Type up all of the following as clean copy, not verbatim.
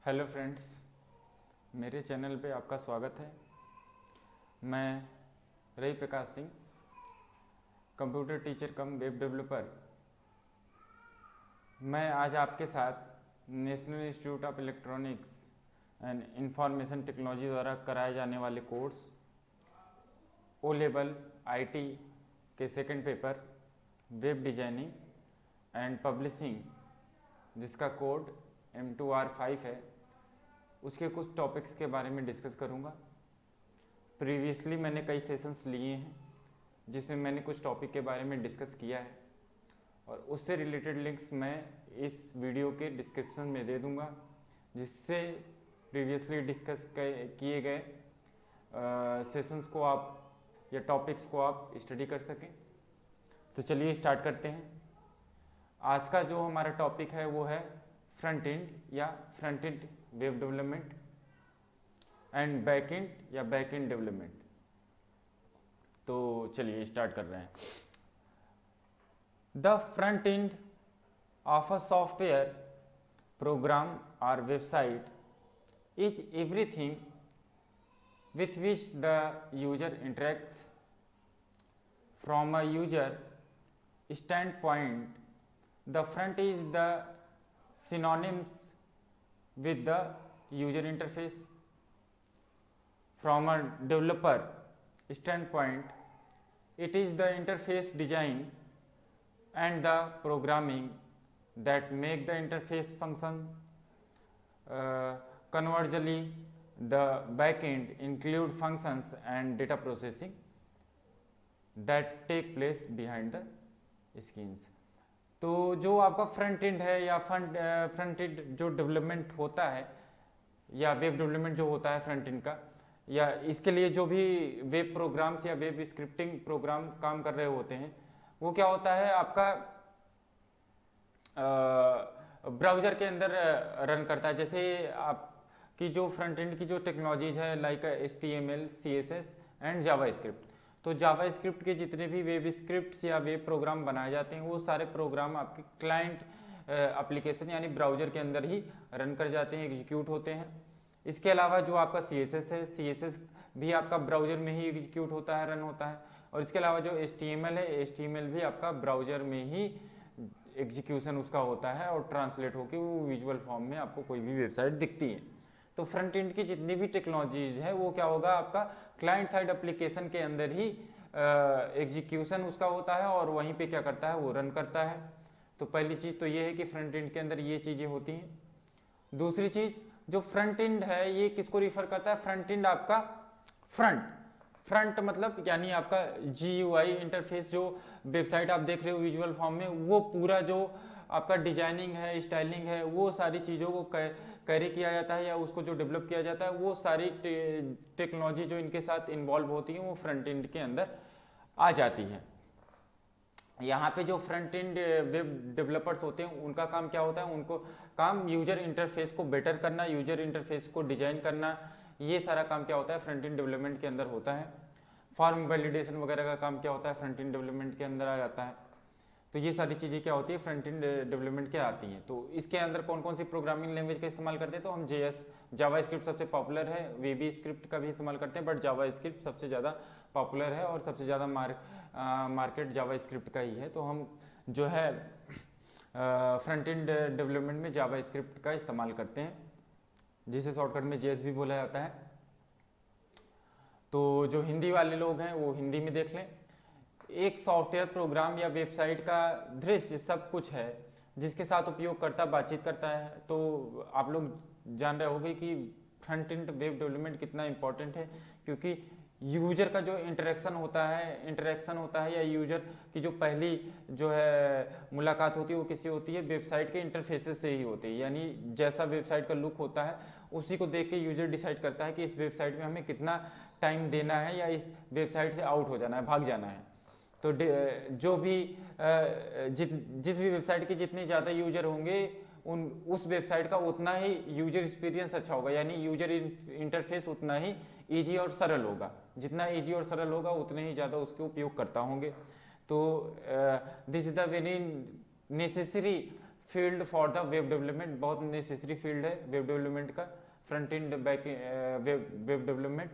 Hello friends, मेरे channel पे आपका स्वागत है। मैं रवि प्रकाश सिंह, कंप्यूटर टीचर कम वेब डेवलपर। मैं आज आपके साथ national institute of electronics and information technology द्वारा कराए जाने वाले कोर्स ओ लेवल आईटी के second paper web designing and publishing, जिसका कोड M2R5 है, उसके कुछ टॉपिक्स के बारे में डिस्कस करूंगा। प्रीवियसली मैंने कई सेशंस लिए हैं जिसमें मैंने कुछ टॉपिक के बारे में डिस्कस किया है और उससे रिलेटेड लिंक्स मैं इस वीडियो के डिस्क्रिप्शन में दे दूंगा, जिससे प्रीवियसली डिस्कस किए गए सेशंस को आप या टॉपिक्स को आप स्टडी कर सकें। तो चलिए स्टार्ट करते हैं। आज का जो हमारा टॉपिक है वो है फ्रंट एंड या front end web development and back end या बैक एंड डेवलपमेंट। तो चलिए स्टार्ट कर रहे हैं। The front end of a software program और website is everything with which the user interacts. From a user standpoint, the front is the synonyms with the user interface. From a developer standpoint, it is the interface design and the programming that make the interface function. Conversely, the backend include functions and data processing that take place behind the scenes. तो जो आपका front end है या front and जो development होता है या web development जो होता है फ्रंट एंड का, या इसके लिए जो भी वेब प्रोग्राम्स या वेब स्क्रिप्टिंग प्रोग्राम काम कर रहे होते हैं, वो क्या होता है आपका ब्राउज़र के अंदर रन करता है। जैसे आप कि जो फ्रंट एंड की जो टेक्नोलॉजीज है like HTML, CSS and Java script, तो जावा स्क्रिप्ट के जितने भी वेब स्क्रिप्ट्स या वेब प्रोग्राम बनाए जाते हैं वो सारे प्रोग्राम आपके क्लाइंट एप्लीकेशन यानी ब्राउज़र के अंदर ही रन कर जाते हैं, एग्जीक्यूट होते हैं। इसके अलावा जो आपका CSS है, CSS भी आपका ब्राउज़र में ही एग्जीक्यूट होता है, रन होता है। और इसके अलावा जो HTML है, HTML भी आपका ब्राउज़र में ही एग्जीक्यूशन उसका होता है और ट्रांसलेट होकर वो विजुअल फॉर्म में आपको कोई भी वेबसाइट दिखती है। तो फ्रंट एंड की जितनी भी टेक्नोलॉजीज है वो क्या होगा, आपका क्लाइंट साइड एप्लीकेशन के अंदर ही एग्जीक्यूशन उसका होता है और वहीं पे क्या करता है, वो रन करता है। तो पहली चीज़ तो ये है कि फ्रंट एंड के अंदर ये चीज़ें होती हैं। दूसरी चीज़, जो फ्रंट एंड है ये किसको रिफर करता है, फ्रंट एंड आपका फ्रंट मतलब यानी आपका GUI इंटरफेस, जो वेबसाइट आप देख रहे हो विजुअल फॉर्म में, वो पूरा जो आपका डिजाइनिंग है, स्टाइलिंग है, वो सारी चीज़ों को कैरी किया जाता है या उसको जो डेवलप किया जाता है, वो सारी टेक्नोलॉजी जो इनके साथ इन्वॉल्व होती है वो फ्रंट एंड के अंदर आ जाती है। यहाँ पे जो फ्रंट एंड वेब डेवलपर्स होते हैं उनका काम क्या होता है, उनको काम यूजर इंटरफेस को बेटर करना, यूजर इंटरफेस को डिजाइन करना, ये सारा काम क्या होता है फ्रंट एंड डेवलपमेंट के अंदर होता है। फॉर्म वैलिडेशन वगैरह का काम क्या होता है फ्रंट एंड डेवलपमेंट के अंदर आ जाता है। तो ये सारी चीज़ें क्या होती है फ्रंट एंड डेवलपमेंट के आती हैं। तो इसके अंदर कौन कौन सी प्रोग्रामिंग लैंग्वेज का इस्तेमाल करते हैं, तो हम जावा स्क्रिप्ट सबसे पॉपुलर है, VB स्क्रिप्ट का भी इस्तेमाल करते हैं, बट जावा स्क्रिप्ट सबसे ज़्यादा पॉपुलर है और सबसे ज़्यादा मार्केट जावा स्क्रिप्ट का ही है। तो हम जो है फ्रंट एंड डेवलपमेंट में जावा स्क्रिप्ट का इस्तेमाल करते हैं, जिसे शॉर्टकट में JS भी बोला जाता है। तो जो हिंदी वाले लोग हैं वो हिंदी में देख लें। एक सॉफ्टवेयर प्रोग्राम या वेबसाइट का दृश्य सब कुछ है जिसके साथ उपयोगकर्ता बातचीत करता है। तो आप लोग जान रहे होंगे कि फ्रंट एंड वेब डेवलपमेंट कितना इंपॉर्टेंट है, क्योंकि यूजर का जो इंटरेक्शन होता है या यूजर की जो पहली जो है मुलाकात होती है वो किसी होती है, वेबसाइट के इंटरफेसेस से ही होती है। यानी जैसा वेबसाइट का लुक होता है उसी को देख के यूजर डिसाइड करता है कि इस वेबसाइट में हमें कितना टाइम देना है या इस वेबसाइट से आउट हो जाना है, भाग जाना है। तो जो भी जिस भी वेबसाइट के जितने ज़्यादा यूजर होंगे उस वेबसाइट का उतना ही यूजर एक्सपीरियंस अच्छा होगा, यानी यूजर इंटरफेस उतना ही इजी और सरल होगा। जितना इजी और सरल होगा उतने ही ज़्यादा उसके उपयोग करता होंगे। तो this is the very necessary field for the web development, बहुत नेसेसरी फील्ड है वेब डेवलपमेंट का, front end back web development.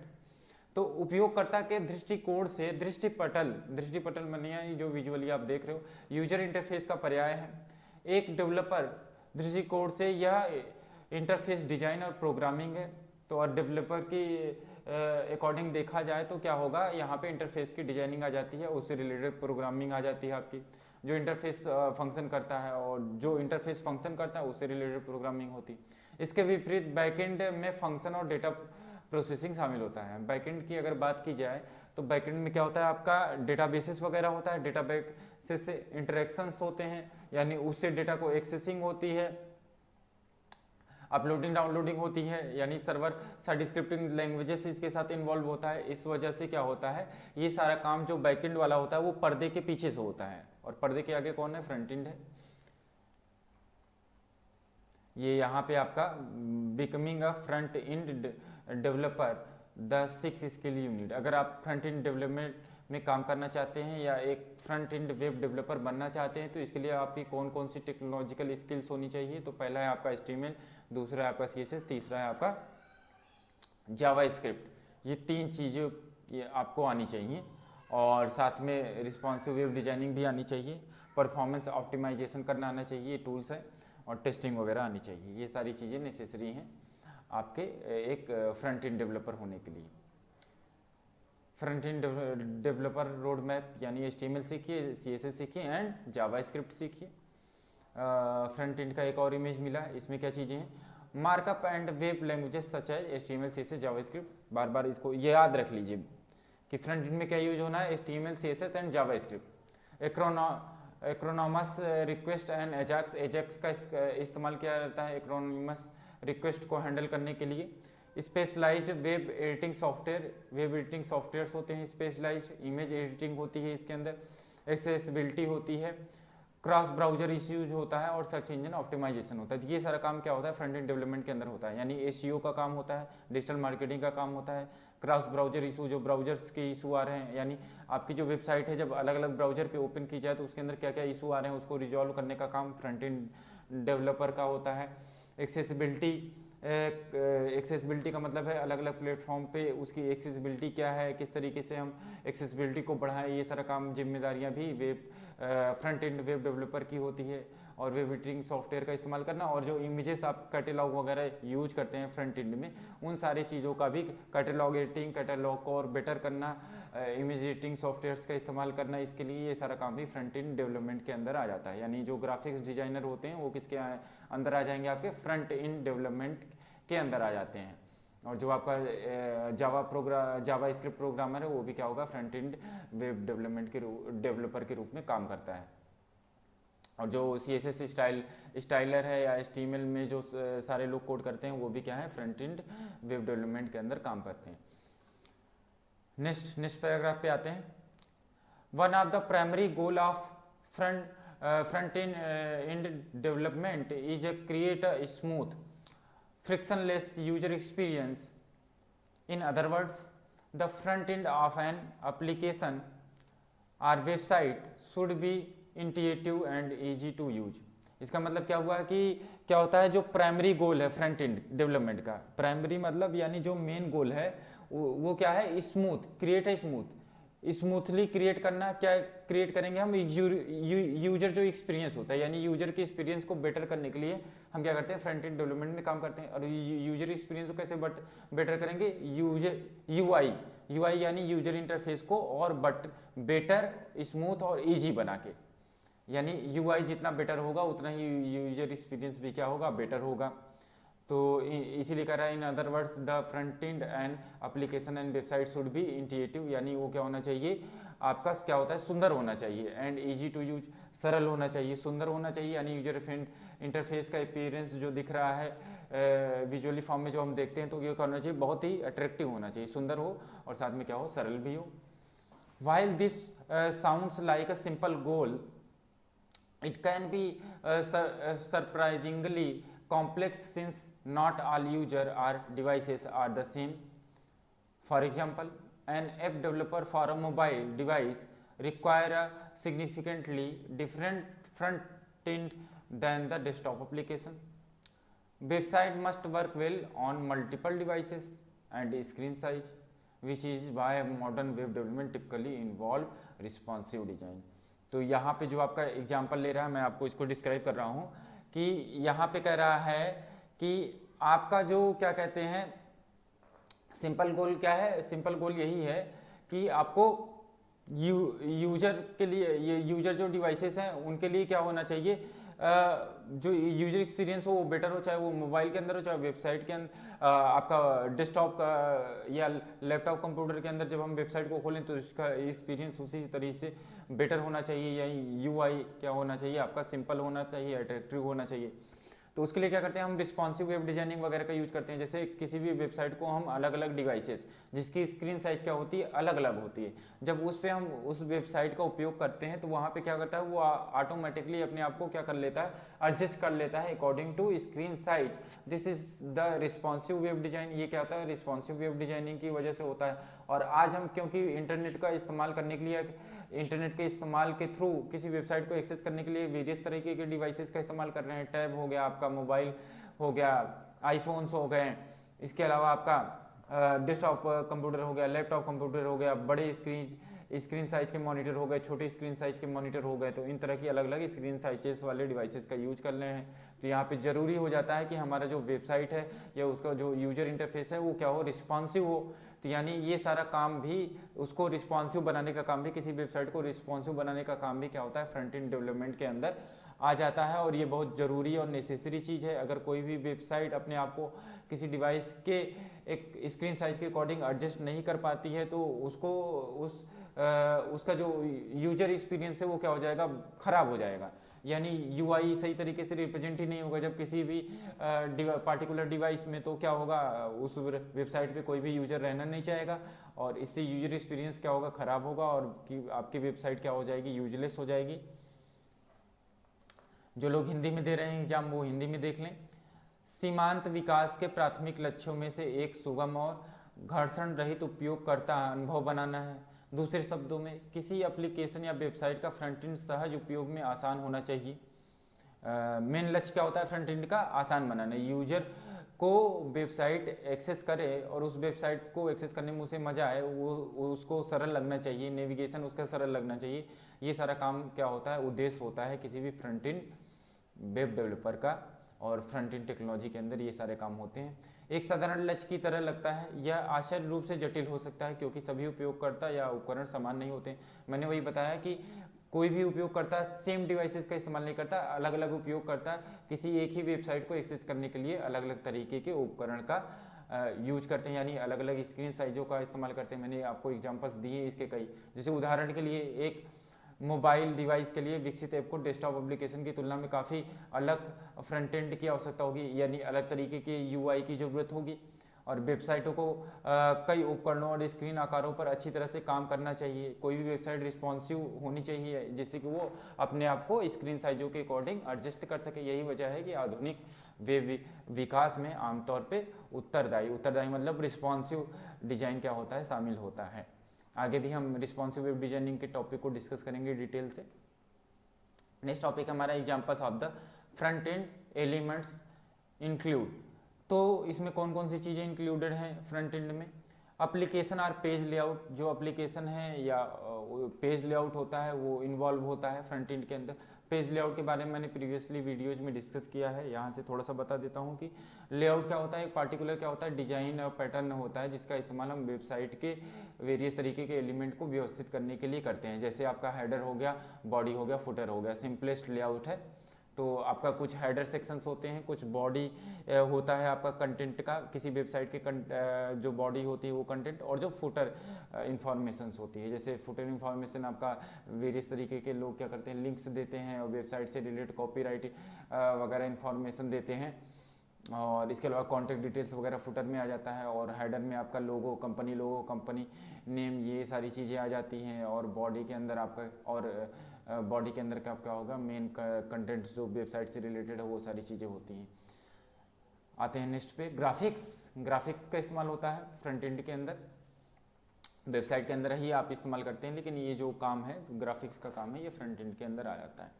तो उपयोगकर्ता के दृष्टिकोण से दृष्टिपटल मानिए जो विजुअली आप देख रहे हो, यूजर इंटरफेस का पर्याय है। एक डेवलपर दृष्टिकोण से यह इंटरफेस डिजाइन और प्रोग्रामिंग है। तो और डेवलपर की अकॉर्डिंग देखा जाए तो क्या होगा, यहाँ पे इंटरफेस की डिजाइनिंग आ जाती है, उससे रिलेटेड प्रोग्रामिंग आ जाती है आपकी, जो इंटरफेस फंक्शन करता है और जो इंटरफेस फंक्शन करता है उससे रिलेटेड प्रोग्रामिंग होती है। इसके विपरीत बैकएंड में फंक्शन और डेटा प्रोसेसिंग शामिल होता है। बैकएंड की अगर बात की जाए तो बैकएंड में क्या होता है, आपका डेटाबेसेस वगैरह होता है, डेटाबेसेस से इंटरेक्शंस होते हैं, यानी उससे डेटा को एक्सेसिंग होती है, अपलोडिंग डाउनलोडिंग होती है, यानी सर्वर साइड स्क्रिप्टिंग लैंग्वेजेस इसके साथ इन्वॉल्व होता है। इस वजह से क्या होता है, ये सारा काम जो बैकएंड वाला होता है वो पर्दे के पीछे से होता है, और पर्दे के आगे कौन है, फ्रंट एंड है। ये यहाँ पे आपका becoming a front end developer the 6 skill unit. अगर आप फ्रंट एंड डेवलपमेंट में काम करना चाहते हैं या एक फ्रंट एंड वेब डेवलपर बनना चाहते हैं तो इसके लिए आपकी कौन कौन सी टेक्नोलॉजिकल स्किल्स होनी चाहिए। तो पहला है आपका HTML, दूसरा है आपका CSS, तीसरा है आपका जावा स्क्रिप्ट। ये 3 चीज़ें आपको आनी चाहिए, और साथ में रिस्पॉन्सिव वेब डिजाइनिंग भी आनी चाहिए, परफॉर्मेंस ऑप्टिमाइजेशन करना आना चाहिए, टूल्स है, और टेस्टिंग वगैरह आनी चाहिए। ये सारी चीज़ें नेसेसरी हैं आपके एक फ्रंट एंड डेवलपर होने के लिए। Front end developer road map यानी HTML सीखिए, CSS सीखिए एंड जावा स्क्रिप्ट सीखिए। फ्रंट एंड का एक और इमेज मिला, इसमें क्या चीज़ें हैं, मार्कअप एंड वेब लैंग्वेजेस सच है HTML CSS जावा स्क्रिप्ट। बार बार इसको ये याद रख लीजिए कि फ्रंट एंड में क्या यूज होना है, HTML CSS and JavaScript. Asynchronous request and Ajax का इस्तेमाल किया जाता है एक्रोनॉमस रिक्वेस्ट को हैंडल करने के लिए। स्पेशलाइज्ड वेब एडिटिंग सॉफ्टवेयर्स होते हैं, स्पेशलाइज्ड इमेज एडिटिंग होती है इसके अंदर, एक्सेसिबिलिटी होती है, क्रॉस ब्राउजर इश्यूज होता है, और सर्च इंजन ऑप्टिमाइजेशन होता है। ये सारा काम क्या होता है, फ्रंट एंड डेवलपमेंट के अंदर होता है, यानी SEO का काम होता है, डिजिटल मार्केटिंग का काम होता है, क्रॉस ब्राउजर इशू, जो ब्राउजर्स के इशू आ रहे हैं, यानी आपकी जो वेबसाइट है जब अलग अलग ब्राउजर पे ओपन की जाए तो उसके अंदर क्या क्या इशू आ रहे हैं उसको रिजॉल्व करने का काम फ्रंट एंड डेवलपर का होता है। एक्सेसिबिलिटी का मतलब है अलग अलग प्लेटफॉर्म पे उसकी एक्सेसिबिलिटी क्या है, किस तरीके से हम एक्सेसिबिलिटी को बढ़ाएं, ये सारा काम जिम्मेदारियां भी फ्रंट एंड वेब डेवलपर की होती है। और वेब एडिटिंग सॉफ्टवेयर का इस्तेमाल करना, और जो इमेजेस आप कैटेलॉग वगैरह यूज करते हैं फ्रंट एंड में, उन सारी चीज़ों का भी कैटेलॉग को और बेटर करना, इमेज एडिटिंग सॉफ्टवेयर्स का इस्तेमाल करना, इसके लिए ये सारा काम भी फ्रंट एंड डेवलपमेंट के अंदर आ जाता है। यानी जो ग्राफिक्स डिजाइनर होते हैं वो किसके अंदर आ जाएंगे, आपके फ्रंट एंड डेवलपमेंट के अंदर आ जाते हैं। और जो आपका जावा स्क्रिप्ट प्रोग्रामर है वो भी क्या होगा, फ्रंट एंड वेब डेवलपमेंट के डेवलपर के रूप में काम करता है। और जो CSS स्टाइलर है या HTML में जो सारे लोग कोड करते हैं वो भी क्या है, फ्रंट एंड वेब डेवलपमेंट के अंदर काम करते हैं। नेक्स्ट पैराग्राफ पे आते हैं। One of the primary goal of front end development is create a smooth frictionless user experience. In other words, the front end of an application or website should be intuitive and easy to use. इसका मतलब क्या हुआ कि क्या होता है, जो primary goal है फ्रंट एंड डेवलपमेंट का, प्राइमरी मतलब यानी जो मेन गोल है वो क्या है, क्रिएट है स्मूथली क्रिएट करना। क्या क्रिएट करेंगे हम, यूजर जो एक्सपीरियंस होता है, यानी यूजर के एक्सपीरियंस को बेटर करने के लिए हम क्या करते हैं, फ्रंट एंड डेवलपमेंट में काम करते हैं। और यूजर एक्सपीरियंस को कैसे बेटर करेंगे, यूआई यानी यूजर इंटरफेस को और बेटर, स्मूथ और ईजी बना के, यानी यूआई जितना बेटर होगा उतना ही यूजर एक्सपीरियंस भी क्या होगा, बेटर होगा। तो इसीलिए कह रहा है, in other words the front end and application and website should be intuitive, यानी वो क्या होना चाहिए, आपका क्या होता है, सुंदर होना चाहिए, एंड इजी टू यूज, सरल होना चाहिए, सुंदर होना चाहिए, यानी यूजर फ्रेंड इंटरफेस का अपीयरेंस जो दिख रहा है विजुअली फॉर्म में जो हम देखते हैं तो ये करना चाहिए, बहुत ही अट्रैक्टिव होना चाहिए, सुंदर हो और साथ में क्या हो, सरल भी हो। While this sounds like a simple goal, it can be surprisingly complex since not all user or devices are the same. For example, an app developer for a mobile device require a significantly different front end than the desktop application. Website must work well on multiple devices and screen size, which is why modern web development typically involve responsive design. तो यहाँ पे जो आपका example ले रहा है, मैं आपको इसको डिस्क्राइब कर रहा हूँ कि यहाँ पे कह रहा है कि आपका जो क्या कहते हैं सिंपल गोल क्या है, सिंपल गोल यही है कि आपको यूजर के लिए, ये यूजर जो डिवाइसेस हैं उनके लिए क्या होना चाहिए, जो यूजर एक्सपीरियंस हो वो बेटर हो, चाहे वो मोबाइल के अंदर हो चाहे वेबसाइट के अंदर, आपका डेस्कटॉप का या लैपटॉप कंप्यूटर के अंदर जब हम वेबसाइट को खोलें तो इसका एक्सपीरियंस उसी तरीके से बेटर होना चाहिए, या यूआई क्या होना चाहिए, आपका सिंपल होना चाहिए, अट्रैक्टिव होना चाहिए। तो उसके लिए क्या करते हैं हम, रिस्पॉन्सिव वेब डिजाइनिंग वगैरह का यूज करते हैं। जैसे किसी भी वेबसाइट को हम अलग अलग डिवाइसेस जिसकी स्क्रीन साइज क्या होती है अलग अलग होती है, जब उस पर हम उस वेबसाइट का उपयोग करते हैं तो वहाँ पे क्या करता है वो ऑटोमेटिकली अपने आप को क्या कर लेता है, एडजस्ट कर लेता है according to screen size. This is the responsive web design. ये क्या होता है, रिस्पॉन्सिव वेब डिजाइनिंग की वजह से होता है। और आज हम क्योंकि इंटरनेट का इस्तेमाल करने के लिए, इंटरनेट के इस्तेमाल के थ्रू किसी वेबसाइट को एक्सेस करने के लिए वेरियस तरीके के डिवाइसेस का इस्तेमाल कर रहे हैं, टैब हो गया, आपका मोबाइल हो गया, आईफोन्स हो गए, इसके अलावा आपका डेस्कटॉप कंप्यूटर हो गया, लैपटॉप कंप्यूटर हो गया, बड़े स्क्रीन साइज के मॉनिटर हो गए, छोटे स्क्रीन साइज के मॉनिटर हो गए, तो इन तरह की अलग अलग स्क्रीन साइजेस वाले डिवाइसेस का यूज कर रहे हैं। तो यहाँ पे जरूरी हो जाता है कि हमारा जो वेबसाइट है या उसका जो यूजर इंटरफेस है वो क्या हो, रिस्पॉन्सिव हो। तो यानी ये सारा काम भी, उसको रिस्पॉन्सिव बनाने का काम भी, किसी वेबसाइट को रिस्पॉन्सिव बनाने का काम भी क्या होता है, फ्रंट एंड डेवलपमेंट के अंदर आ जाता है। और ये बहुत ज़रूरी और नेसेसरी चीज़ है। अगर कोई भी वेबसाइट अपने आप को किसी डिवाइस के एक स्क्रीन साइज के अकॉर्डिंग एडजस्ट नहीं कर पाती है तो उसको उसका जो यूजर एक्सपीरियंस है वो क्या हो जाएगा, खराब हो जाएगा। यानी यूआई सही तरीके से रिप्रेजेंट ही नहीं होगा जब किसी भी पार्टिकुलर डिवाइस में, तो क्या होगा, उस वेबसाइट पे कोई भी यूजर रहना नहीं चाहेगा और इससे यूजर एक्सपीरियंस क्या होगा, खराब होगा और आपकी वेबसाइट क्या हो जाएगी, यूजलेस हो जाएगी। जो लोग हिंदी में दे रहे हैं एग्जाम वो हिंदी में देख लें। सीमांत विकास के प्राथमिक लक्ष्यों में से एक सुगम और घर्षण रहित उपयोगकर्ता अनुभव बनाना है। दूसरे शब्दों में किसी एप्लीकेशन या वेबसाइट का फ्रंट एंड सहज उपयोग में आसान होना चाहिए। मेन लक्ष्य क्या होता है फ्रंट एंड का, आसान बनाना। यूजर को वेबसाइट एक्सेस करे और उस वेबसाइट को एक्सेस करने में उसे मजा आए, वो उसको सरल लगना चाहिए, नेविगेशन उसका सरल लगना चाहिए। ये सारा काम क्या होता है, उद्देश्य होता है किसी भी फ्रंट एंड वेब डेवलपर का, और फ्रंट एंड टेक्नोलॉजी के अंदर ये सारे काम होते हैं। एक साधारण लक्ष्य की तरह लगता है, यह आश्चर्य रूप से जटिल हो सकता है क्योंकि सभी उपयोगकर्ता या उपकरण समान नहीं होते। मैंने वही बताया कि कोई भी उपयोगकर्ता सेम डिवाइसेस का इस्तेमाल नहीं करता, अलग अलग उपयोगकर्ता किसी एक ही वेबसाइट को एक्सेस करने के लिए अलग अलग तरीके के उपकरण का यूज करते हैं, यानी अलग अलग स्क्रीन साइजों का इस्तेमाल करते हैं। मैंने आपको एग्जांपल्स दिए इसके कई, जैसे उदाहरण के लिए एक मोबाइल डिवाइस के लिए विकसित ऐप को डेस्कटॉप एप्लीकेशन की तुलना में काफ़ी अलग फ्रंट एंड की आवश्यकता होगी, यानी अलग तरीके के यूआई की ज़रूरत होगी। और वेबसाइटों को कई उपकरणों और स्क्रीन आकारों पर अच्छी तरह से काम करना चाहिए। कोई भी वेबसाइट रिस्पॉन्सिव होनी चाहिए जिससे कि वो अपने आप को स्क्रीन साइजों के अकॉर्डिंग एडजस्ट कर सके। यही वजह है कि आधुनिक वेब विकास में आमतौर पे उत्तरदायी मतलब रिस्पॉन्सिव डिजाइन क्या होता है, शामिल होता है। आगे भी हम रिस्पॉन्सिव वेब डिजाइनिंग के टॉपिक को डिस्कस करेंगे डिटेल से। नेक्स्ट टॉपिक हमारा examples of the front and elements include. तो इसमें कौन कौन सी चीज़ें इंक्लूडेड हैं फ्रंट एंड में। एप्लीकेशन और पेज लेआउट, जो एप्लीकेशन है या पेज लेआउट होता है वो इन्वॉल्व होता है फ्रंट एंड के अंदर। पेज लेआउट के बारे में मैंने प्रीवियसली वीडियोज में डिस्कस किया है, यहाँ से थोड़ा सा बता देता हूँ कि लेआउट क्या होता है। एक पार्टिकुलर क्या होता है, डिजाइन और पैटर्न होता है जिसका इस्तेमाल हम वेबसाइट के वेरियस तरीके के एलिमेंट को व्यवस्थित करने के लिए करते हैं। जैसे आपका हेडर हो गया, बॉडी हो गया, फुटर हो गया, सिंपलेस्ट लेआउट है। तो आपका कुछ हेडर सेक्शंस होते हैं, कुछ बॉडी होता है आपका कंटेंट का, किसी वेबसाइट के जो बॉडी होती है वो कंटेंट, और जो फुटर इंफॉर्मेशंस होती है। जैसे फुटर इंफॉर्मेशन आपका वेरियस तरीके के लोग क्या करते हैं, लिंक्स देते हैं और वेबसाइट से रिलेटेड कॉपीराइट वगैरह इंफॉर्मेशन देते हैं। और इसके अलावा कॉन्टैक्ट डिटेल्स वगैरह फुटर में आ जाता है, और हेडर में आपका लोगो, कंपनी नेम, ये सारी चीज़ें आ जाती हैं। और बॉडी के अंदर आपका, और बॉडी के अंदर क्या होगा, मेन कंटेंट्स जो वेबसाइट से रिलेटेड है वो सारी चीज़ें होती हैं। आते हैं नेक्स्ट पे, ग्राफिक्स का इस्तेमाल होता है फ्रंट एंड के अंदर। वेबसाइट के अंदर ही आप इस्तेमाल करते हैं, लेकिन ये जो काम है ग्राफिक्स का काम है ये फ्रंट एंड के अंदर आ जाता है।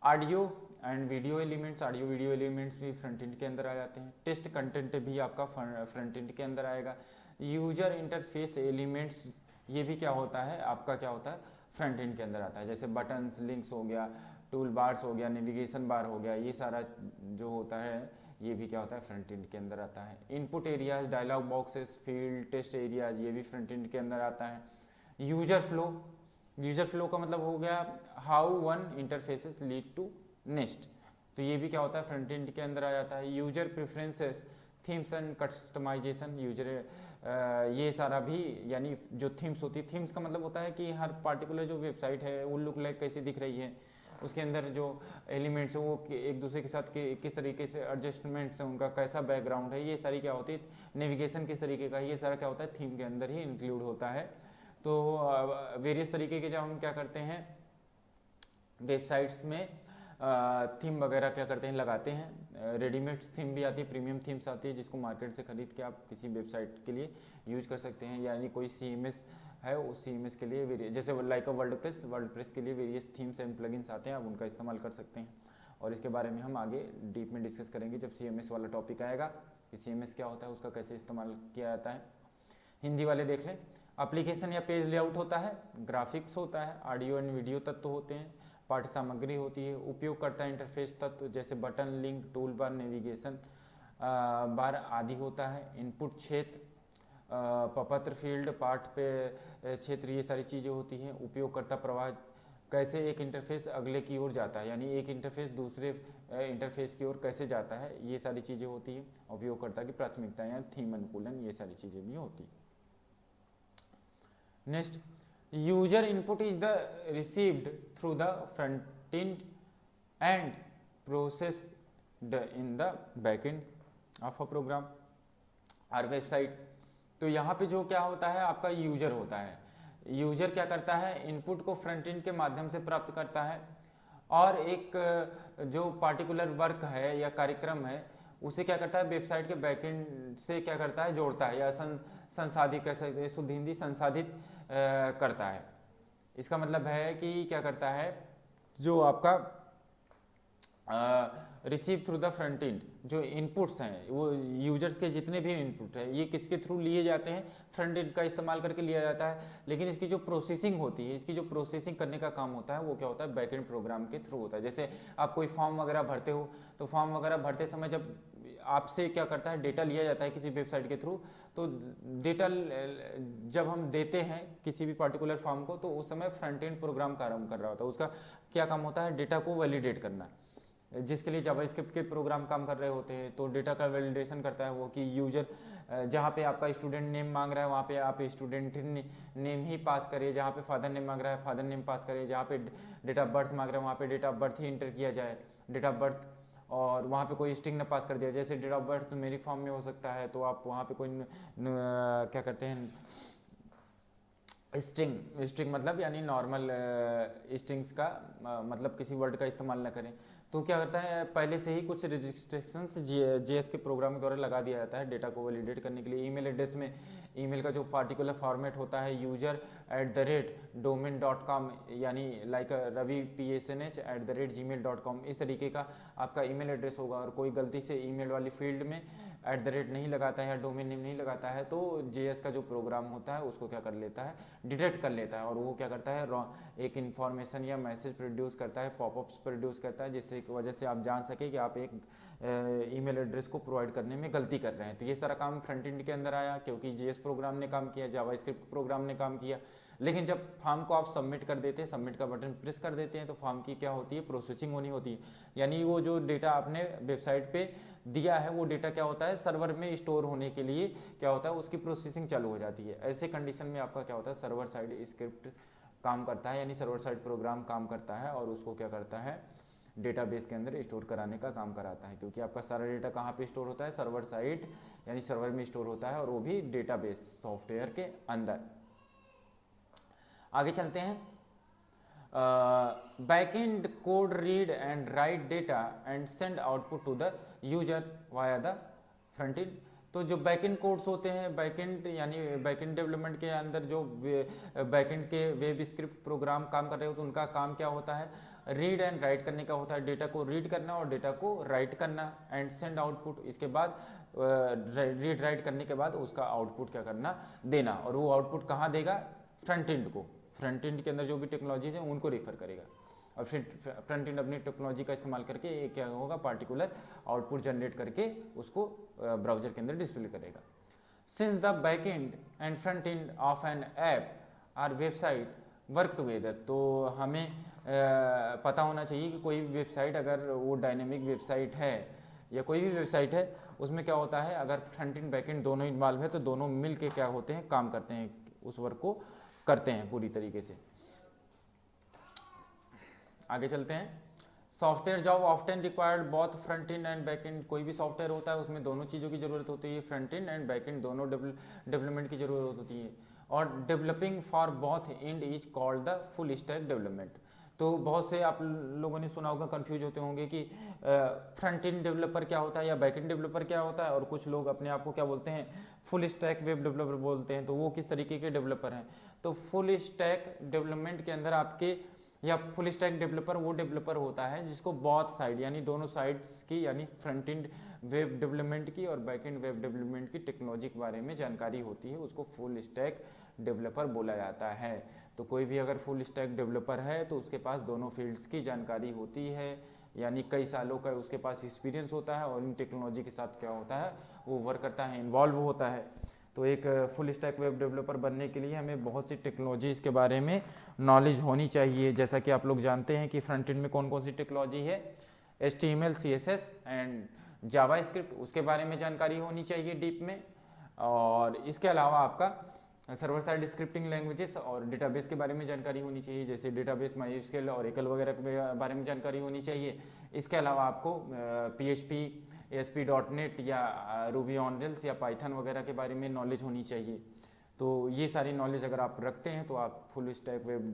Audio and video elements, audio video elements भी फ्रंट एंड के अंदर आ जाते हैं। टेक्स्ट कंटेंट भी आपका फ्रंट एंड के अंदर आएगा। यूजर इंटरफेस एलिमेंट्स, ये भी क्या होता है आपका, क्या होता है फ्रंट एंड के अंदर आता है। जैसे बटन्स, लिंक्स हो गया, टूल बार्स हो गया, नेविगेशन बार हो गया, ये सारा जो होता है ये भी क्या होता है फ्रंट एंड के अंदर आता है। Input areas, dialog boxes, field, test areas, ये भी फ्रंट एंड के अंदर आता है। यूजर फ्लो, यूजर फ्लो का मतलब हो गया how one interfaces lead to next, तो ये भी क्या होता है फ्रंट एंड के अंदर आ जाता है। User preferences, themes and customisation, user ये सारा भी, यानी जो थीम्स होती है, थीम्स का मतलब होता है कि हर पार्टिकुलर जो वेबसाइट है वो लुक लाइक कैसी दिख रही है, उसके अंदर जो एलिमेंट्स है वो एक दूसरे के साथ किस तरीके से एडजस्टमेंट्स है, उनका कैसा बैकग्राउंड है, ये सारी क्या होती है, नेविगेशन किस तरीके का, ये सारा क्या होता है थीम के अंदर ही इंक्लूड होता है। तो वेरियस तरीके के जब हम क्या करते हैं वेबसाइट्स में थीम वगैरह क्या करते हैं लगाते हैं। रेडीमेड थीम भी आती है, प्रीमियम थीम्स आती है जिसको मार्केट से खरीद के आप किसी वेबसाइट के लिए यूज कर सकते हैं, यानी कोई CMS है उस CMS के लिए जैसे लाइक वर्ल्डप्रेस के लिए वेरियस थीम्स एंड प्लगइन्स आते हैं, आप उनका इस्तेमाल कर सकते हैं। और इसके बारे में हम आगे डीप में डिस्कस करेंगे जब CMS वाला टॉपिक आएगा कि CMS क्या होता है, उसका कैसे इस्तेमाल किया जाता है। हिंदी वाले देख लें। एप्लीकेशन या पेज लेआउट होता है, ग्राफिक्स होता है, ऑडियो एंड वीडियो तत्व होते हैं, पाठ्य सामग्री होती है, उपयोगकर्ता इंटरफेस तत्व जैसे button, link, tool bar, navigation bar आदि होता है। इनपुट क्षेत्र, प्रपत्र, फील्ड, पाठ पे क्षेत्र, ये सारी चीज़ें होती हैं। उपयोगकर्ता प्रवाह, कैसे एक इंटरफेस अगले की ओर जाता है, यानी एक इंटरफेस दूसरे इंटरफेस की ओर कैसे जाता है, ये सारी चीज़ें होती हैं। उपयोगकर्ता की प्राथमिकता या थीम अनुकूलन, ये सारी चीज़ें भी होती हैं। Next, user input is the received through the front end and processed in the back end of a program और वेबसाइट। तो यहाँ पे जो क्या होता है आपका यूजर होता है, यूजर क्या करता है इनपुट को फ्रंट एंड के माध्यम से प्राप्त करता है और एक जो पार्टिकुलर वर्क है या कार्यक्रम है उसे क्या करता है वेबसाइट के बैकएंड से क्या करता है जोड़ता है या संसाधित, कह सकते हैं शुद्ध हिंदी संसाधित करता है। इसका मतलब है कि क्या करता है जो आपका receive through the front and, जो इनपुट्स हैं वो यूजर्स के जितने भी इनपुट है ये किसके थ्रू लिए जाते हैं, फ्रंट एंड का इस्तेमाल करके लिया जाता है। लेकिन इसकी जो प्रोसेसिंग होती है, इसकी जो प्रोसेसिंग करने का काम होता है वो क्या होता है बैक एंड प्रोग्राम के थ्रू होता है। जैसे आप कोई फॉर्म वगैरह भरते हो तो फॉर्म वगैरह भरते समय जब आपसे क्या करता है डेटा लिया जाता है किसी वेबसाइट के थ्रू, तो डेटा जब हम देते हैं किसी भी पार्टिकुलर फॉर्म को तो उस समय फ्रंट एंड प्रोग्राम काम कर रहा होता है। उसका क्या काम होता है डेटा को वैलिडेट करना, जिसके लिए जावास्क्रिप्ट के प्रोग्राम काम कर रहे होते हैं। तो डेटा का वैलिडेशन करता है वो कि यूजर जहाँ पे आपका स्टूडेंट नेम मांग रहा है वहाँ पे आप स्टूडेंट नेम ही पास करिए, जहाँ पे फादर नेम मांग रहा है फादर नेम पास करिए, जहाँ पे डेट ऑफ बर्थ मांग रहा है वहाँ पे डेट ऑफ बर्थ ही इंटर किया जाए, डेट ऑफ बर्थ, और वहाँ पे कोई स्ट्रिंग न पास कर दिया। जैसे डेट ऑफ बर्थ मेरी फॉर्म में हो सकता है तो आप वहाँ पे कोई क्या करते हैं स्ट्रिंग मतलब यानी नॉर्मल स्ट्रिंग्स का मतलब किसी वर्ड का इस्तेमाल न करें। तो क्या करता है पहले से ही कुछ रिस्ट्रिक्शंस JS के प्रोग्राम के द्वारा लगा दिया जाता है डेटा को वैलिडेट करने के लिए। ईमेल एड्रेस में ईमेल का जो पार्टिकुलर फॉर्मेट होता है user@domain.com यानी लाइक रवि PSNH@gmail.com, इस तरीके का आपका ईमेल एड्रेस होगा। और कोई गलती से ईमेल वाली फील्ड में @ नहीं लगाता है या डोमेन नेम नहीं लगाता है तो JS का जो प्रोग्राम होता है उसको क्या कर लेता है डिटेक्ट कर लेता है और वो क्या करता है एक इन्फॉर्मेशन या मैसेज प्रोड्यूस करता है, पॉपअप्स प्रोड्यूस करता है, जिससे की वजह से आप जान सके कि आप एक ईमेल एड्रेस को प्रोवाइड करने में गलती कर रहे हैं। तो ये सारा काम फ्रंट एंड के अंदर आया क्योंकि JS प्रोग्राम ने काम किया, जावास्क्रिप्ट प्रोग्राम ने काम किया। लेकिन जब फॉर्म को आप सबमिट कर देते हैं, सबमिट का बटन प्रेस कर देते हैं तो फॉर्म की क्या होती है प्रोसेसिंग होनी होती है, यानी वो जो डेटा आपने वेबसाइट पे दिया है वो डेटा क्या होता है सर्वर में स्टोर होने के लिए क्या होता है उसकी प्रोसेसिंग चालू हो जाती है। ऐसे कंडीशन में आपका क्या होता है सर्वर साइड स्क्रिप्ट काम करता है, यानी सर्वर साइड प्रोग्राम काम करता है और उसको क्या करता है डेटाबेस के अंदर स्टोर कराने का काम कराता है। क्योंकि आपका सारा डेटा कहाँ पे स्टोर होता है सर्वर साइड यानी सर्वर में स्टोर होता है और वो भी डेटाबेस सॉफ्टवेयर के अंदर। आगे चलते हैं। Backend code read and write data and send output to the user via the front end. तो जो बैकएंड कोड्स होते हैं, बैकएंड यानी बैकएंड डेवलपमेंट के अंदर जो बैकएंड के वेब स्क्रिप्ट प्रोग्राम काम कर रहे हो तो उनका काम क्या होता है रीड एंड राइट करने का होता है, डेटा को रीड करना और डेटा को राइट करना, एंड सेंड आउटपुट, इसके बाद रीड राइट करने के बाद उसका आउटपुट क्या करना, देना, और वो आउटपुट कहाँ देगा, फ्रंट एंड को, फ्रंट एंड के अंदर जो भी टेक्नोलॉजीज हैं उनको रेफर करेगा, और फिर फ्रंट एंड अपनी टेक्नोलॉजी का इस्तेमाल करके एक क्या होगा, पार्टिकुलर आउटपुट जनरेट करके उसको ब्राउजर के अंदर डिस्प्ले करेगा। Since the back end and front end of an app or website work together, तो हमें पता होना चाहिए कि कोई भी वेबसाइट अगर वो डायनेमिक वेबसाइट है या कोई भी वेबसाइट है उसमें क्या होता है, अगर फ्रंट एंड बैक एंड दोनों इन्वॉल्व है तो दोनों मिल के क्या होते हैं, काम करते हैं, उस वर्क को करते हैं पूरी तरीके से। आगे चलते हैं। Software job often required both front end and back and, कोई भी सॉफ्टवेयर होता है उसमें दोनों चीज़ों की जरूरत होती है, front end and back and दोनों डेवलपमेंट की जरूरत होती है, और developing for both and is called the full stack development. तो बहुत से आप लोगों ने सुना होगा, कंफ्यूज होते होंगे कि फ्रंट एंड डेवलपर क्या होता है या बैक एंड डेवलपर क्या होता है, और कुछ लोग अपने आप को क्या बोलते हैं, फुल स्टैक वेब डेवलपर बोलते हैं, तो वो किस तरीके के डेवलपर हैं। तो फुल स्टैक डेवलपमेंट के अंदर आपके या फुल स्टैक डेवलपर वो डेवलपर होता है जिसको बोथ साइड यानी दोनों साइड्स की, यानी फ्रंट एंड वेब डेवलपमेंट की और बैक एंड वेब डेवलपमेंट की टेक्नोलॉजी के बारे में जानकारी होती है, उसको फुल स्टैक डेवलपर बोला जाता है। तो कोई भी अगर फुल स्टैक डेवलपर है तो उसके पास दोनों फील्ड्स की जानकारी होती है, यानी कई सालों का उसके पास एक्सपीरियंस होता है और इन टेक्नोलॉजी के साथ क्या होता है, वो वर्क करता है, इन्वॉल्व होता है। तो एक फुल स्टैक वेब डेवलपर बनने के लिए हमें बहुत सी टेक्नोलॉजीज़ के बारे में नॉलेज होनी चाहिए। जैसा कि आप लोग जानते हैं कि फ्रंट एंड में कौन कौन सी टेक्नोलॉजी है, HTML CSS and Java script, उसके बारे में जानकारी होनी चाहिए डीप में। और इसके अलावा आपका सर्वर साइड स्क्रिप्टिंग लैंग्वेजेस और डेटाबेस के बारे में जानकारी होनी चाहिए, जैसे डेटाबेस MySQL और एकल वगैरह के बारे में जानकारी होनी चाहिए। इसके अलावा आपको PHP ASP.NET या रूबी ऑन रेल्स या पाइथन वगैरह के बारे में नॉलेज होनी चाहिए। तो ये सारी नॉलेज अगर आप रखते हैं तो आप फुल स्टैक वेब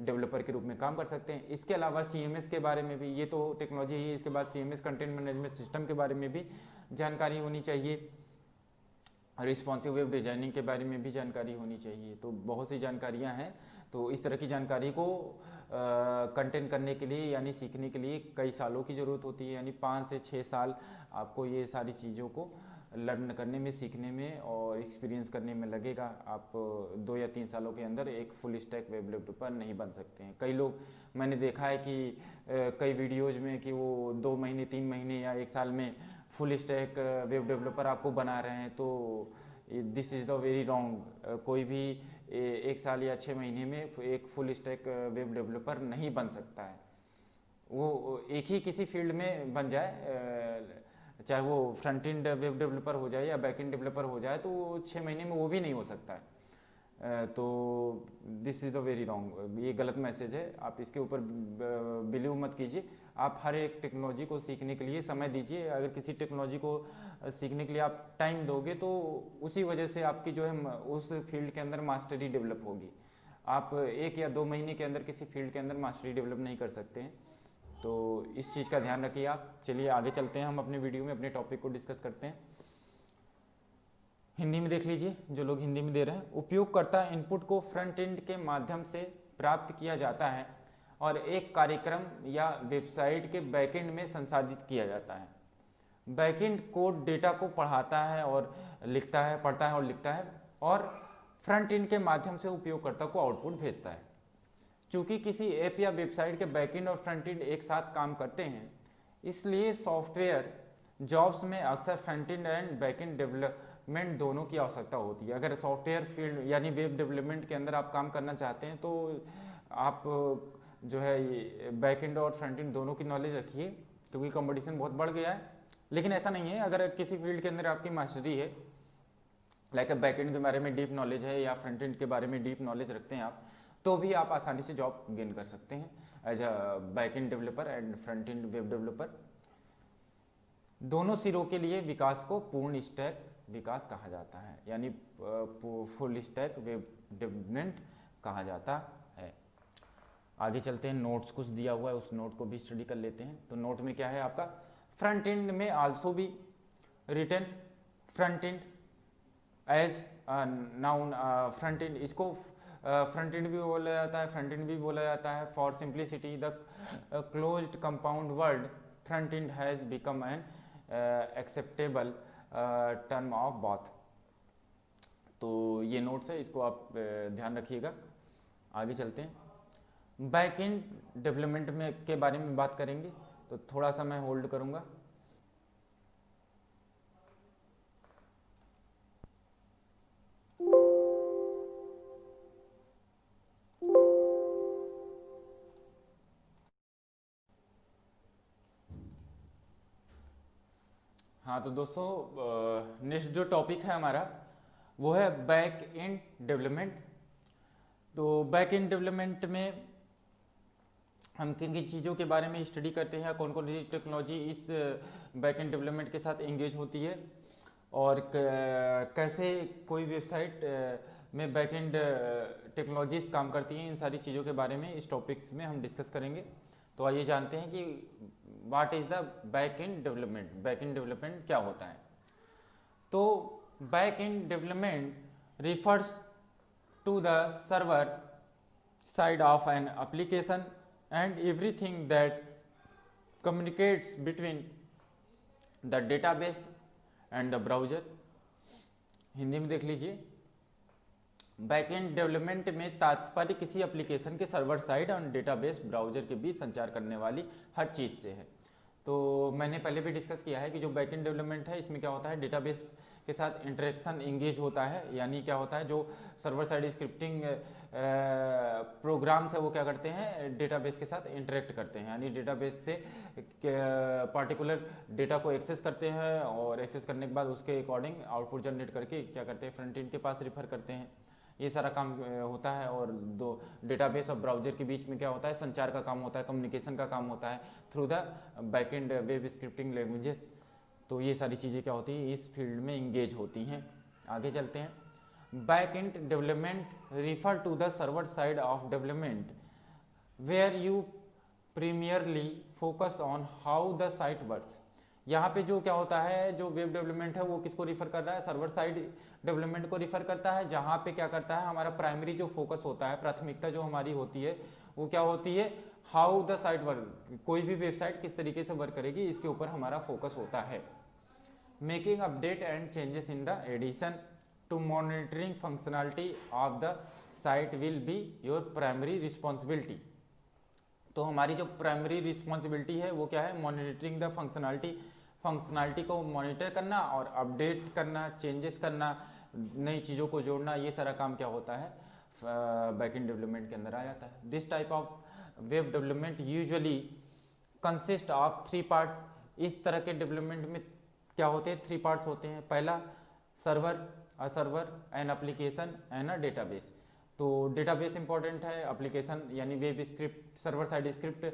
डेवलपर के रूप में काम कर सकते हैं। इसके अलावा CMS के बारे में भी, ये तो टेक्नोलॉजी है, इसके बाद CMS कंटेंट मैनेजमेंट सिस्टम के बारे में भी जानकारी होनी चाहिए, रिस्पॉन्सिव वेब डिजाइनिंग के बारे में भी जानकारी होनी चाहिए। तो बहुत सी जानकारियाँ हैं। तो इस तरह की जानकारी को कंटेंट करने के लिए यानी सीखने के लिए कई सालों की ज़रूरत होती है, यानी 5 से 6 साल आपको ये सारी चीज़ों को लर्न करने में, सीखने में और एक्सपीरियंस करने में लगेगा। आप 2 या 3 सालों के अंदर एक फुल स्टैक वेब डेवलपर नहीं बन सकते हैं। कई लोग मैंने देखा है कि कई वीडियोज़ में कि वो 2 महीने 3 महीने या 1 साल में फुल स्टैक वेब डेवलपर आपको बना रहे हैं, तो this is the very wrong. कोई भी 1 साल या 6 महीने में एक फुल स्टैक वेब डेवलपर नहीं बन सकता है। वो एक ही किसी फील्ड में बन जाए, चाहे वो फ्रंट एंड वेब डेवलपर हो जाए या बैक एंड डेवलपर हो जाए, तो 6 महीने में वो भी नहीं हो सकता है। तो this is the very wrong, ये गलत मैसेज है, आप इसके ऊपर बिलीव मत कीजिए। आप हर एक टेक्नोलॉजी को सीखने के लिए समय दीजिए। अगर किसी टेक्नोलॉजी को सीखने के लिए आप टाइम दोगे तो उसी वजह से आपकी जो है उस फील्ड के अंदर मास्टरी डेवलप होगी। आप 1 या 2 महीने के अंदर किसी फील्ड के अंदर मास्टरी डेवलप नहीं कर सकते हैं। तो इस चीज़ का ध्यान रखिए आप। चलिए आगे चलते हैं, हम अपने वीडियो में अपने टॉपिक को डिस्कस करते हैं। हिंदी में देख लीजिए, जो लोग हिंदी में दे रहे हैं। उपयोगकर्ता इनपुट को फ्रंट एंड के माध्यम से प्राप्त किया जाता है और एक कार्यक्रम या वेबसाइट के बैकएंड में संसाधित किया जाता है। बैकएंड कोड डेटा को पढ़ता है और लिखता है और फ्रंट एंड के माध्यम से उपयोगकर्ता को आउटपुट भेजता है। चूंकि किसी ऐप या वेबसाइट के बैकएंड और फ्रंट एंड एक साथ काम करते हैं, इसलिए सॉफ्टवेयर जॉब्स में अक्सर front end and backend development दोनों की आवश्यकता होती है। अगर सॉफ्टवेयर फील्ड यानी वेब डेवलपमेंट के अंदर आप काम करना चाहते हैं तो आप जो है बैकएंड और फ्रंट एंड दोनों की नॉलेज रखिए, क्योंकि कंपटीशन बहुत बढ़ गया है। लेकिन ऐसा नहीं है, अगर किसी फील्ड के अंदर आपकी मास्टरी है, लाइक बैकएंड के बारे में डीप नॉलेज है या फ्रंट एंड के बारे में डीप नॉलेज रखते हैं आप, तो भी आप आसानी से जॉब गेन कर सकते हैं as a backend developer and front end web developer. दोनों सिरों के लिए विकास को पूर्ण स्टैक विकास कहा जाता है, यानी फुल स्टैक वेब डेवलपमेंट कहा जाता है। आगे चलते हैं, नोट्स कुछ दिया हुआ है, उस नोट को भी स्टडी कर लेते हैं। तो नोट में क्या है आपका, फ्रंट एंड में आल्सो भी written front end as known front end, इसको फ्रंट एंड भी बोला जाता है, फ्रंट एंड भी बोला जाता है। For simplicity the closed compound word front end has become an acceptable term of both. तो ये नोट्स है, इसको आप ध्यान रखिएगा। आगे चलते हैं, बैक एंड डेवलपमेंट में के बारे में बात करेंगे, तो थोड़ा सा मैं होल्ड करूंगा। हाँ तो दोस्तों, नेक्स्ट जो टॉपिक है हमारा वो है बैक एंड डेवलपमेंट। तो बैक एंड डेवलपमेंट में हम किन किन चीज़ों के बारे में स्टडी करते हैं, कौन कौन सी टेक्नोलॉजी इस बैक एंड डेवलपमेंट के साथ एंगेज होती है, और कैसे कोई वेबसाइट में बैक एंड टेक्नोलॉजीज काम करती हैं, इन सारी चीज़ों के बारे में इस टॉपिक्स में हम डिस्कस करेंगे। तो आइए जानते हैं कि what is the back end development, back end development क्या होता है। तो back end development refers to the server side of an application and everything that communicates between the database and the browser। Hindi में देख लीजिए, बैकएंड डेवलपमेंट में तात्पर्य किसी एप्लीकेशन के सर्वर साइड और डेटाबेस ब्राउजर के बीच संचार करने वाली हर चीज़ से है। तो मैंने पहले भी डिस्कस किया है कि जो बैकएंड डेवलपमेंट है इसमें क्या होता है, डेटाबेस के साथ इंटरेक्शन इंगेज होता है। यानी क्या होता है, जो सर्वर साइड स्क्रिप्टिंग प्रोग्राम्स है वो क्या करते हैं, डेटाबेस के साथ इंटरेक्ट करते हैं, यानी डेटाबेस से पार्टिकुलर डेटा को एक्सेस करते हैं और एक्सेस करने के बाद उसके अकॉर्डिंग आउटपुट जनरेट करके क्या करते हैं, फ्रंट एंड के पास रिफर करते हैं। ये सारा काम होता है। और दो डेटाबेस और ब्राउजर के बीच में क्या होता है, संचार का काम होता है, कम्युनिकेशन का काम होता है through the backend web scripting languages. तो ये सारी चीज़ें क्या होती है, इस फील्ड में इंगेज होती हैं। आगे चलते हैं, backend development refer to the server side of development where you primarily focus on how the site works. यहाँ पे जो क्या होता है, जो वेब डेवलपमेंट है वो किसको रिफर कर रहा है, सर्वर साइड डेवलपमेंट को रिफर करता है, जहाँ पे क्या करता है, हमारा प्राइमरी जो फोकस होता है, प्राथमिकता जो हमारी होती है वो क्या होती है, हाउ द साइट वर्क, कोई भी वेबसाइट किस तरीके से वर्क करेगी इसके ऊपर हमारा फोकस होता है। Making update and changes in the addition to monitoring functionality of the site will be your primary responsibility. तो हमारी जो प्राइमरी रिस्पॉन्सिबिलिटी है वो क्या है, मॉनिटरिंग द फंक्शनलिटी को मॉनिटर करना और अपडेट करना, चेंजेस करना, नई चीज़ों को जोड़ना, ये सारा काम क्या होता है, बैकएंड डेवलपमेंट के अंदर आ जाता है। This type of web development usually consist of 3 parts. इस तरह के डेवलपमेंट में क्या होते हैं, 3 पार्ट्स होते हैं। पहला server, a server, an application and a database. तो डेटाबेस इंपॉर्टेंट है, एप्लीकेशन यानी web script, server side script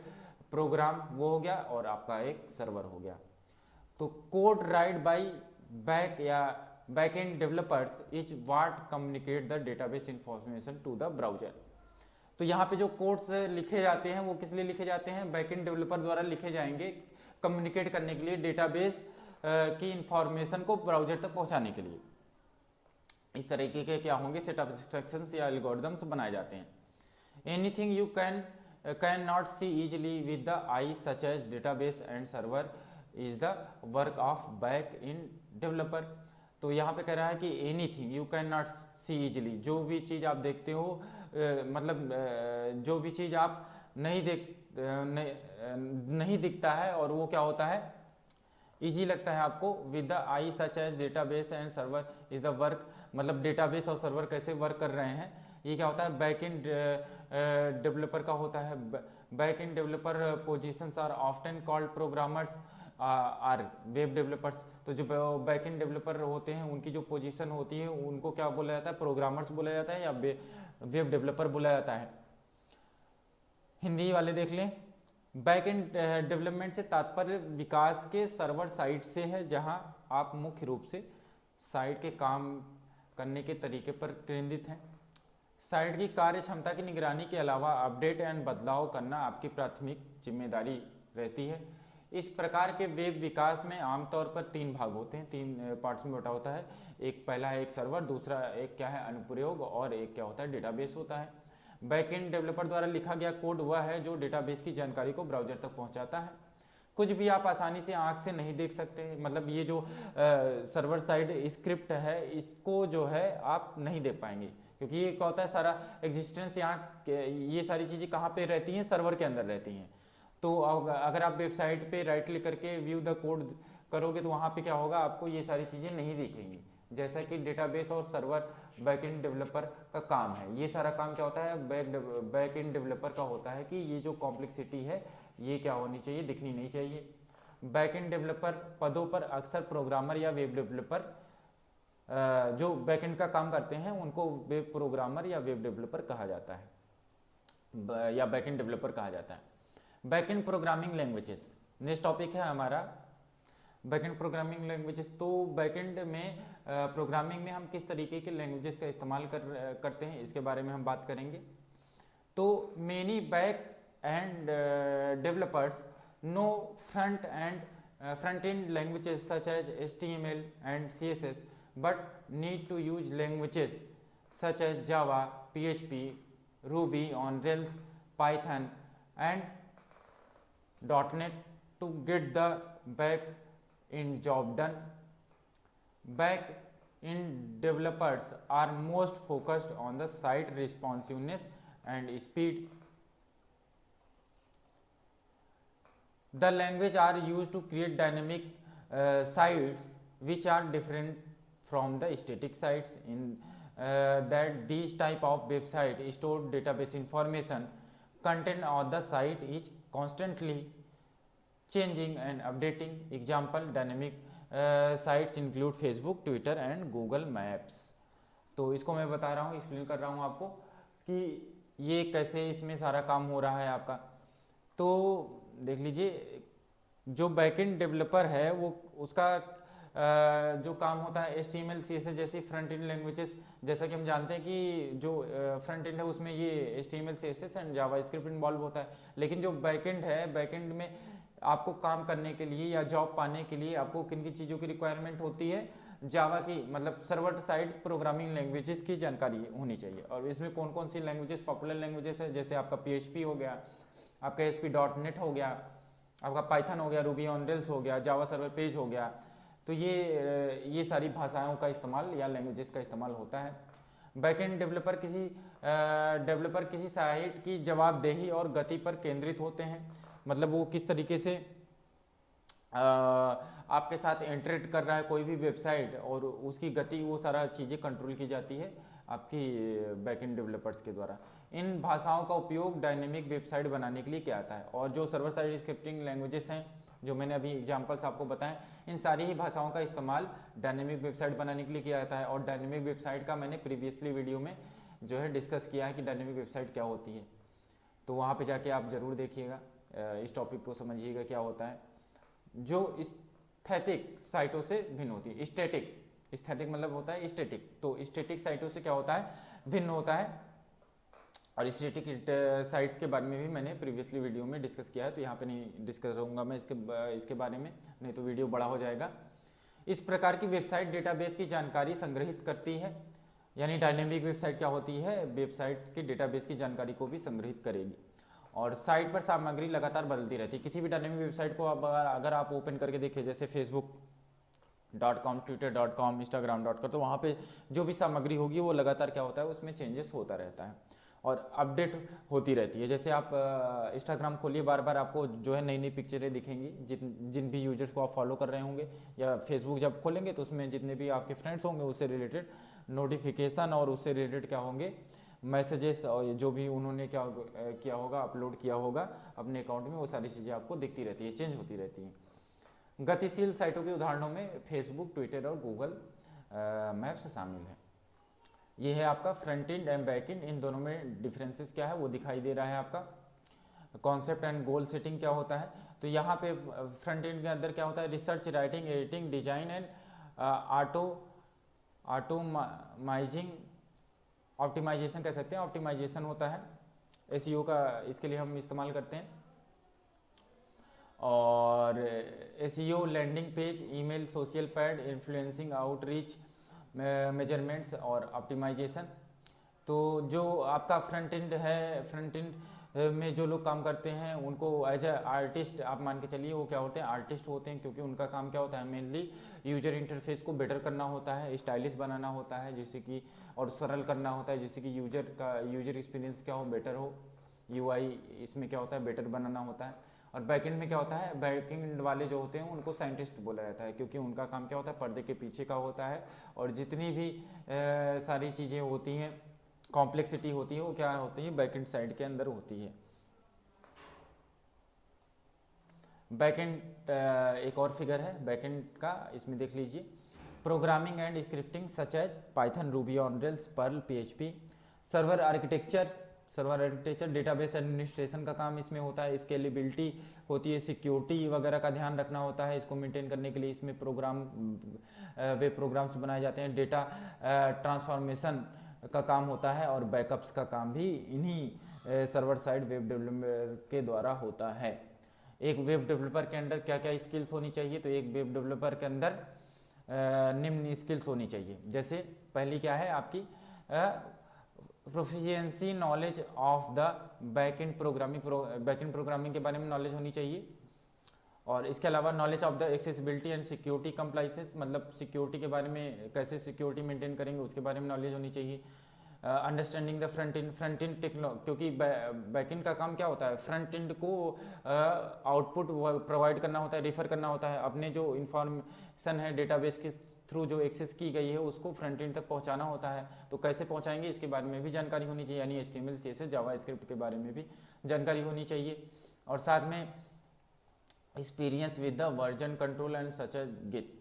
program वो हो गया, और आपका एक सर्वर हो गया। तो कोड राइट बाय बैक या back end developers is what communicate the database information to the browser. तो यहाँ पे जो कोड्स लिखे जाते हैं वो किस लिए लिखे जाते हैं, बैक एंड डेवलपर द्वारा लिखे जाएंगे कम्युनिकेट करने के लिए, डेटाबेस की इंफॉर्मेशन को ब्राउजर तक पहुँचाने के लिए। इस तरीके के क्या होंगे, सेट ऑफ इंस्ट्रक्शंस या एल्गोरिदम्स बनाए जाते हैं। Anything you can not see easily with the eye such as database and server is the work of back end developer. तो यहाँ पे कह रहा है कि anything you can not see easily, जो भी चीज़ आप देखते हो, जो भी चीज़ आप नहीं दिखता है और वो क्या होता है, इजी लगता है आपको, with the eye such as database and server is the work, मतलब डेटाबेस और सर्वर कैसे वर्क कर रहे हैं, ये क्या होता है, बैक एंड डेवलपर का होता है। Back end developer positions are often called programmers or web developers. तो जो बैक एंड डेवलपर होते हैं उनकी जो पोजीशन होती है उनको क्या बोला जाता है, प्रोग्रामर्स बोला जाता है या वेब डेवलपर बोला जाता है। हिंदी वाले देख लें, बैक एंड डेवलपमेंट से तात्पर्य विकास के सर्वर साइट से है, जहां आप मुख्य रूप से साइट के काम करने के तरीके पर केंद्रित हैं। साइट की कार्य क्षमता की निगरानी के अलावा अपडेट एंड बदलाव करना आपकी प्राथमिक जिम्मेदारी रहती है। इस प्रकार के वेब विकास में आमतौर पर 3 भाग होते हैं, 3 पार्ट्स में बटा होता है। एक पहला है एक सर्वर, दूसरा एक क्या है अनुप्रयोग, और एक क्या होता है डेटाबेस होता है। बैकएंड डेवलपर द्वारा लिखा गया कोड वह है जो डेटाबेस की जानकारी को ब्राउजर तक पहुंचाता है। कुछ भी आप आसानी से आंख से नहीं देख सकते, मतलब ये जो सर्वर साइड स्क्रिप्ट है इसको जो है आप नहीं देख पाएंगे, क्योंकि ये क्या होता है सारा एग्जिस्टेंस यहाँ ये सारी चीज़ें कहाँ पे रहती हैं, सर्वर के अंदर रहती हैं। तो अगर आप वेबसाइट पे राइट क्लिक करके व्यू द कोड करोगे तो वहाँ पे क्या होगा, आपको ये सारी चीज़ें नहीं दिखेंगी। जैसा कि डेटाबेस और सर्वर बैकएंड डेवलपर का काम है, ये सारा काम क्या होता है बैकएंड डेवलपर का होता है कि ये जो कॉम्प्लेक्सिटी है ये क्या होनी चाहिए, दिखनी नहीं चाहिए। बैकएंड डेवलपर पदों पर अक्सर प्रोग्रामर या वेब डेवलपर जो बैकएंड का काम करते हैं उनको वेब प्रोग्रामर या वेब डेवलपर कहा जाता है या बैकएंड डेवलपर कहा जाता है। Backend programming languages next topic है हमारा, बैकएंड प्रोग्रामिंग लैंग्वेजेस। तो बैकएंड में प्रोग्रामिंग में हम किस तरीके के लैंग्वेजेस का इस्तेमाल करते हैं इसके बारे में हम बात करेंगे। तो many back end developers know front end languages such as HTML and CSS but need to use languages such as Java, PHP, Ruby on Rails, Python and .NET to get the back end job done. Back end developers are most focused on the site responsiveness and speed. The language are used to create dynamic sites which are different from the static sites in that these type of website store database information. Content on the site is constantly changing and updating. Example dynamic sites include Facebook, Twitter and Google Maps. तो इसको मैं बता रहा हूँ, explain कर रहा हूँ आपको कि ये कैसे इसमें सारा काम हो रहा है आपका। तो देख लीजिए जो बैकएंड डेवलपर है वो उसका जो काम होता है HTML CSS जैसी फ्रंट एंड लैंग्वेजेस, जैसा कि हम जानते हैं कि जो फ्रंट एंड है उसमें ये HTML CSS and JavaScript involve होता है। लेकिन जो बैकएंड है, बैकएंड में आपको काम करने के लिए या जॉब पाने के लिए आपको किन किन चीज़ों की रिक्वायरमेंट होती है, जावा की मतलब सर्वर साइड प्रोग्रामिंग लैंग्वेजेस की जानकारी होनी चाहिए। और इसमें कौन कौन सी लैंग्वेजेस पॉपुलर लैंग्वेजेस है, जैसे आपका PHP हो गया, आपका ASP.NET हो गया, आपका पाइथन हो गया, रूबी ऑन रेल्स हो गया, जावा सर्वर पेज हो गया। तो ये सारी भाषाओं का इस्तेमाल या लैंग्वेजेस का इस्तेमाल होता है। बैकएंड डेवलपर किसी साइट की जवाबदेही और गति पर केंद्रित होते हैं, मतलब वो किस तरीके से आपके साथ इंटरेक्ट कर रहा है कोई भी वेबसाइट और उसकी गति, वो सारा चीज़ें कंट्रोल की जाती है आपकी बैकएंड डेवलपर्स के द्वारा। इन भाषाओं का उपयोग डायनेमिक वेबसाइट बनाने के लिए किया जाता है। और जो सर्वर साइड स्क्रिप्टिंग लैंग्वेजेस हैं जो मैंने अभी एग्जांपल्स आपको बताएं, इन सारी ही भाषाओं का इस्तेमाल डायनेमिक वेबसाइट बनाने के लिए किया जाता है। और डायनेमिक वेबसाइट का मैंने प्रीवियसली वीडियो में जो है डिस्कस किया है कि डायनेमिक वेबसाइट क्या होती है, तो वहाँ पे जाके आप ज़रूर देखिएगा, इस टॉपिक को समझिएगा क्या होता है। जो स्थैतिक साइटों से भिन्न होती है, स्टैटिक मतलब होता है स्टैटिक, तो स्टैटिक साइटों से क्या होता है, भिन्न होता है। और स्टैटिक साइट्स के बारे में भी मैंने प्रीवियसली वीडियो में डिस्कस किया है, तो यहाँ पे नहीं डिस्कस करूँगा मैं इसके बारे में, नहीं तो वीडियो बड़ा हो जाएगा। इस प्रकार की वेबसाइट डेटाबेस की जानकारी संग्रहित करती है, यानी डायनेमिक वेबसाइट क्या होती है, वेबसाइट के डेटाबेस की जानकारी को भी संग्रहित करेगी। और साइट पर सामग्री लगातार बदलती रहती है। किसी भी डायनेमिक वेबसाइट को अगर आप ओपन करके देखिए, जैसे facebook.com, twitter.com, instagram.com, तो वहाँ पे जो भी सामग्री होगी वो लगातार क्या होता है, उसमें चेंजेस होता रहता है और अपडेट होती रहती है। जैसे आप इंस्टाग्राम खोलिए, बार बार आपको जो है नई नई पिक्चरें दिखेंगी, जिन भी यूजर्स को आप फॉलो कर रहे होंगे, या फेसबुक जब खोलेंगे तो उसमें जितने भी आपके फ्रेंड्स होंगे उससे रिलेटेड नोटिफिकेशन और उससे रिलेटेड क्या होंगे मैसेजेस, और जो भी उन्होंने क्या किया होगा, अपलोड किया होगा अपने अकाउंट में, वो सारी चीज़ें आपको दिखती रहती है, चेंज होती रहती हैं। गतिशील साइटों के उदाहरणों में फेसबुक, ट्विटर और गूगल मैप्स शामिल है। ये है आपका front end and back end, इन दोनों में डिफरेंसेस क्या है वो दिखाई दे रहा है आपका। कॉन्सेप्ट एंड गोल सेटिंग क्या होता है, तो यहाँ पे फ्रंट एंड के अंदर क्या होता है, research, writing, editing, design and optimization कह सकते हैं, ऑप्टिमाइजेशन होता है। एसईओ का इसके लिए हम इस्तेमाल करते हैं। और SEO, landing page, email, social paid, influencing, outreach, measurements और ऑप्टिमाइजेशन। तो जो आपका फ्रंट एंड है, फ्रंट एंड में जो लोग काम करते हैं उनको एज ए आर्टिस्ट आप मान के चलिए, वो क्या होते हैं, आर्टिस्ट होते हैं, क्योंकि उनका काम क्या होता है, मेनली यूजर इंटरफेस को बेटर करना होता है, स्टाइलिश बनाना होता है, जिससे कि और सरल करना होता है, जिससे कि यूजर एक्सपीरियंस क्या हो, बेटर हो, यूआई इसमें क्या होता है, बेटर बनाना होता है। और बैकएंड में क्या होता है, बैकएंड वाले जो होते हैं उनको साइंटिस्ट बोला जाता है, क्योंकि उनका काम क्या होता है, पर्दे के पीछे का होता है, और जितनी भी सारी चीज़ें होती हैं, कॉम्प्लेक्सिटी होती है, वो क्या होती है, बैकएंड साइड के अंदर होती है। बैकएंड एक और फिगर है बैकएंड का, इसमें देख लीजिए, programming and scripting such as Python, Ruby on Rails, Perl, PHP, server architecture, database administration का काम इसमें होता है, स्केलेबिलिटी होती है, सिक्योरिटी वगैरह का ध्यान रखना होता है, इसको मेंटेन करने के लिए इसमें वेब प्रोग्राम्स बनाए जाते हैं, डेटा ट्रांसफॉर्मेशन का काम होता है, और बैकअप्स का काम भी इन्हीं सर्वर साइड वेब डेवलपर के द्वारा होता है। एक वेब डेवलपर के अंदर क्या क्या स्किल्स होनी चाहिए, तो एक वेब डेवलपर के अंदर निम्न स्किल्स होनी चाहिए। जैसे पहली क्या है आपकी, proficiency knowledge of the backend programming के बारे में नॉलेज होनी चाहिए, और इसके अलावा knowledge of the accessibility and security compliances, मतलब सिक्योरिटी के बारे में, कैसे सिक्योरिटी मेंटेन करेंगे उसके बारे में नॉलेज होनी चाहिए। Understanding the front and technology, क्योंकि बैकएंड का काम क्या होता है, फ्रंट एंड को आउटपुट प्रोवाइड करना होता है, रेफर करना होता है, अपने जो इंफॉर्मेशन है डेटाबेस के थ्रू जो एक्सेस की गई है उसको फ्रंट एंड तक पहुंचाना होता है, तो कैसे पहुंचाएंगे इसके बारे में भी जानकारी होनी चाहिए, यानी HTML, CSS, जावास्क्रिप्ट के बारे में भी जानकारी होनी चाहिए। और साथ में experience with the version control and such a Git,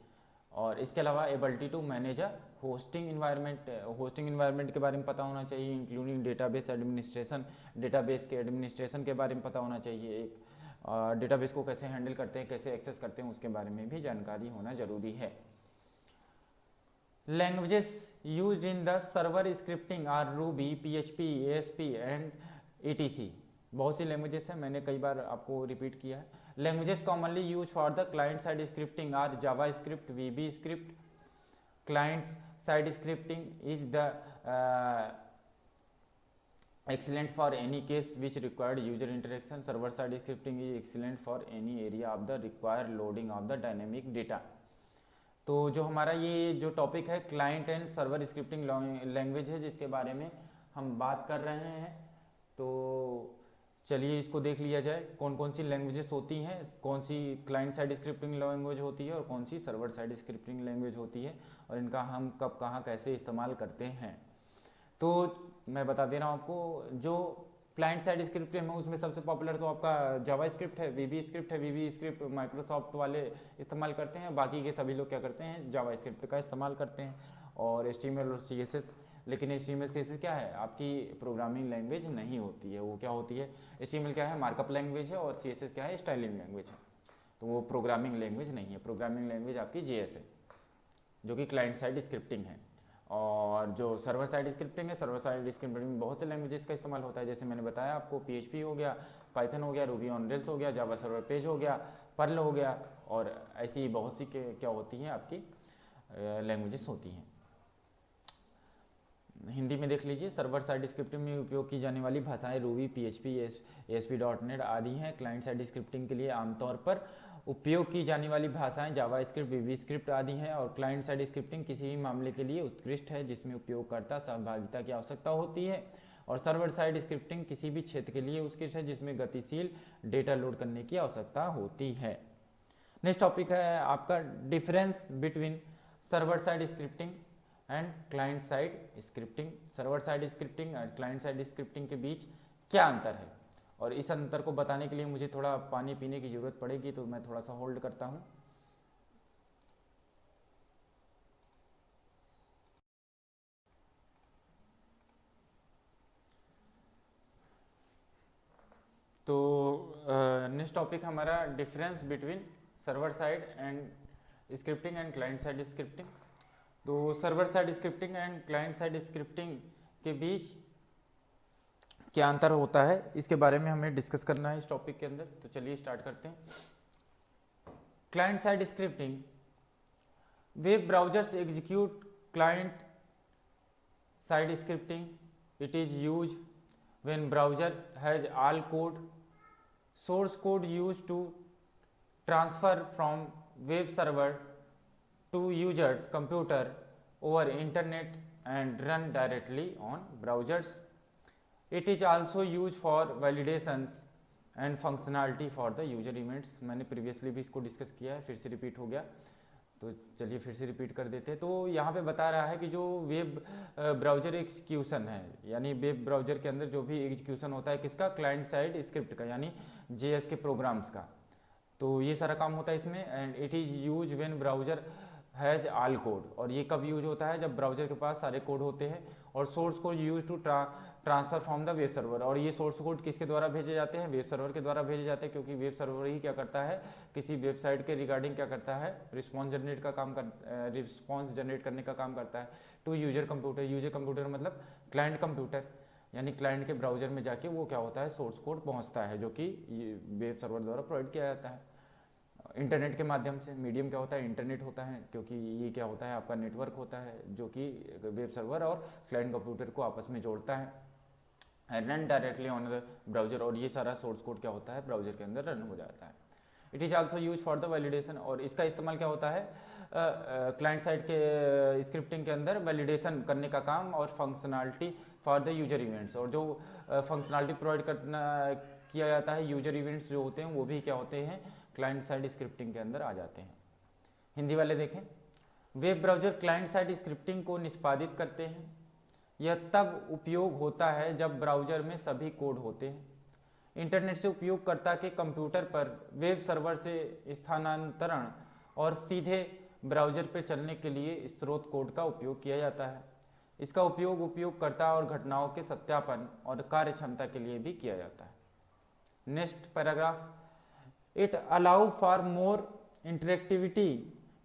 और इसके अलावा ability to manage a hosting environment के बारे में पता होना चाहिए, इंक्लूडिंग डेटाबेस एडमिनिस्ट्रेशन, डेटाबेस के एडमिनिस्ट्रेशन के बारे में पता होना चाहिए, एक डेटाबेस को कैसे हैंडल करते हैं, कैसे एक्सेस करते हैं, उसके बारे में भी जानकारी होना जरूरी है। Languages used in the server scripting are Ruby, PHP, ASP and ETC। बहुत सी लैंग्वेजेस हैं, मैंने कई बार आपको रिपीट किया है। Languages commonly use for the client side scripting are JavaScript, VB script. Client side scripting is the excellent for any case which required user interaction. Server side scripting is excellent for any area of the required loading of the dynamic data. तो जो हमारा ये जो topic है client and server scripting language है, जिसके बारे में हम बात कर रहे हैं, तो चलिए इसको देख लिया जाए, कौन कौन सी लैंग्वेजेस होती हैं, कौन सी क्लाइंट साइड स्क्रिप्टिंग लैंग्वेज होती है और कौन सी सर्वर साइड स्क्रिप्टिंग लैंग्वेज होती है, और इनका हम कब कहाँ कैसे इस्तेमाल करते हैं। तो मैं बता दे रहा हूँ आपको, जो क्लाइंट साइड स्क्रिप्टिंग है उसमें सबसे पॉपुलर तो आपका जावास्क्रिप्ट है, VB स्क्रिप्ट माइक्रोसॉफ्ट वाले इस्तेमाल करते हैं, बाकी के सभी लोग क्या करते हैं, जावास्क्रिप्ट का इस्तेमाल करते हैं, और HTML और CSS। लेकिन HTML CSS क्या है, आपकी प्रोग्रामिंग लैंग्वेज नहीं होती है, वो क्या होती है, HTML क्या है, मार्कअप लैंग्वेज है, और CSS क्या है, स्टाइलिंग लैंग्वेज है, तो वो प्रोग्रामिंग लैंग्वेज नहीं है। प्रोग्रामिंग लैंग्वेज आपकी JS है, जो कि क्लाइंट साइड स्क्रिप्टिंग है। और जो सर्वर साइड स्क्रिप्टिंग है, सर्वर साइड स्क्रिप्टिंग में बहुत से लैंग्वेजेस का इस्तेमाल होता है, जैसे मैंने बताया आपको, PHP हो गया, पाइथन हो गया, रूबी ऑन रेल्स हो गया, जावा सर्वर पेज हो गया, पर्ल हो गया, और ऐसी बहुत सी क्या होती हैं आपकी लैंग्वेजेस होती हैं। हिंदी में देख लीजिए, सर्वर साइड स्क्रिप्टिंग में उपयोग की जाने वाली भाषाएं रूबी, PHP, ASP.NET आदि हैं। क्लाइंट साइड स्क्रिप्टिंग के लिए आमतौर पर उपयोग की जाने वाली भाषाएं जावास्क्रिप्ट, VB स्क्रिप्ट आदि हैं, और क्लाइंट साइड स्क्रिप्टिंग किसी भी मामले के लिए उत्कृष्ट है जिसमें उपयोगकर्ता सहभागिता की आवश्यकता होती है, और सर्वर साइड स्क्रिप्टिंग किसी भी क्षेत्र के लिए उत्कृष्ट है जिसमें गतिशील डेटा लोड करने की आवश्यकता होती है। नेक्स्ट टॉपिक है आपका difference between server side scripting and client side scripting. Server side scripting और क्लाइंट साइड स्क्रिप्टिंग के बीच क्या अंतर है, और इस अंतर को बताने के लिए मुझे थोड़ा पानी पीने की ज़रूरत पड़ेगी, तो मैं थोड़ा सा होल्ड करता हूँ। तो नेक्स्ट टॉपिक हमारा difference between server side and scripting and client side scripting. तो server side scripting and client side scripting के बीच क्या अंतर होता है, इसके बारे में हमें डिस्कस करना है इस टॉपिक के अंदर। तो चलिए स्टार्ट करते हैं। Client side scripting. Web browsers execute client side scripting. It is used when browser has all code, source code used to transfer from web server to user's computer over internet and run directly on browsers. It is also used for validations and functionality for the user events. मैंने previously भी इसको discuss किया है, फिर से repeat हो गया, तो चलिए फिर से रिपीट कर देते हैं. तो यहाँ पे बता रहा है कि जो वेब ब्राउजर एग्जीक्यूशन है, यानी वेब ब्राउजर के अंदर जो भी एग्जीक्यूशन होता है किसका, क्लाइंट साइड स्क्रिप्ट का, यानी JS के प्रोग्राम्स का, तो ये सारा काम होता है इसमें. And it is use when browser has all code. और ये कब यूज होता है, जब ब्राउजर के पास सारे कोड होते हैं. और source code use to transfer from the web server. और ये सोर्स कोड किसके द्वारा भेजे जाते हैं, वेब सर्वर के द्वारा भेजे जाते हैं, क्योंकि वेब सर्वर ही क्या करता है, किसी वेबसाइट के रिगार्डिंग क्या करता है, रिस्पॉन्स जनरेट करने का काम करता है to user computer. User computer मतलब क्लाइंट कंप्यूटर, यानी क्लाइंट के ब्राउजर में जाके वो क्या होता है, सोर्स कोड पहुंचता है, जो कि वेब सर्वर द्वारा प्रोवाइड किया जाता है इंटरनेट के माध्यम से. मीडियम क्या होता है, इंटरनेट होता है, क्योंकि ये क्या होता है, आपका नेटवर्क होता है जो कि वेब सर्वर और क्लाइंट कंप्यूटर को आपस में जोड़ता है. Run directly on the browser. और ये सारा सोर्स कोड क्या होता है, ब्राउजर के अंदर रन हो जाता है. It is also use for the validation. और इसका इस्तेमाल क्या होता है, क्लाइंट साइड के स्क्रिप्टिंग के अंदर वैलिडेशन करने का काम और functionality for the user events. और जो फंक्शनैलिटी प्रोवाइड किया जाता है, यूजर इवेंट्स जो होते हैं वो भी क्या होते हैं, क्लाइंट साइड स्क्रिप्टिंग के अंदर आ जाते हैं. हिंदी वाले देखें. Web browser client side scripting को निष्पादित करते हैं. यह तब उपयोग होता है जब ब्राउजर में सभी कोड होते हैं. इंटरनेट से उपयोगकर्ता के कंप्यूटर पर वेब सर्वर से स्थानांतरण और सीधे ब्राउजर पर चलने के लिए स्रोत कोड का उपयोग किया जाता है. इसका उपयोग उपयोगकर्ता और घटनाओं के सत्यापन और कार्यक्षमता के लिए भी किया जाता है. Next paragraph. It allow for more interactivity.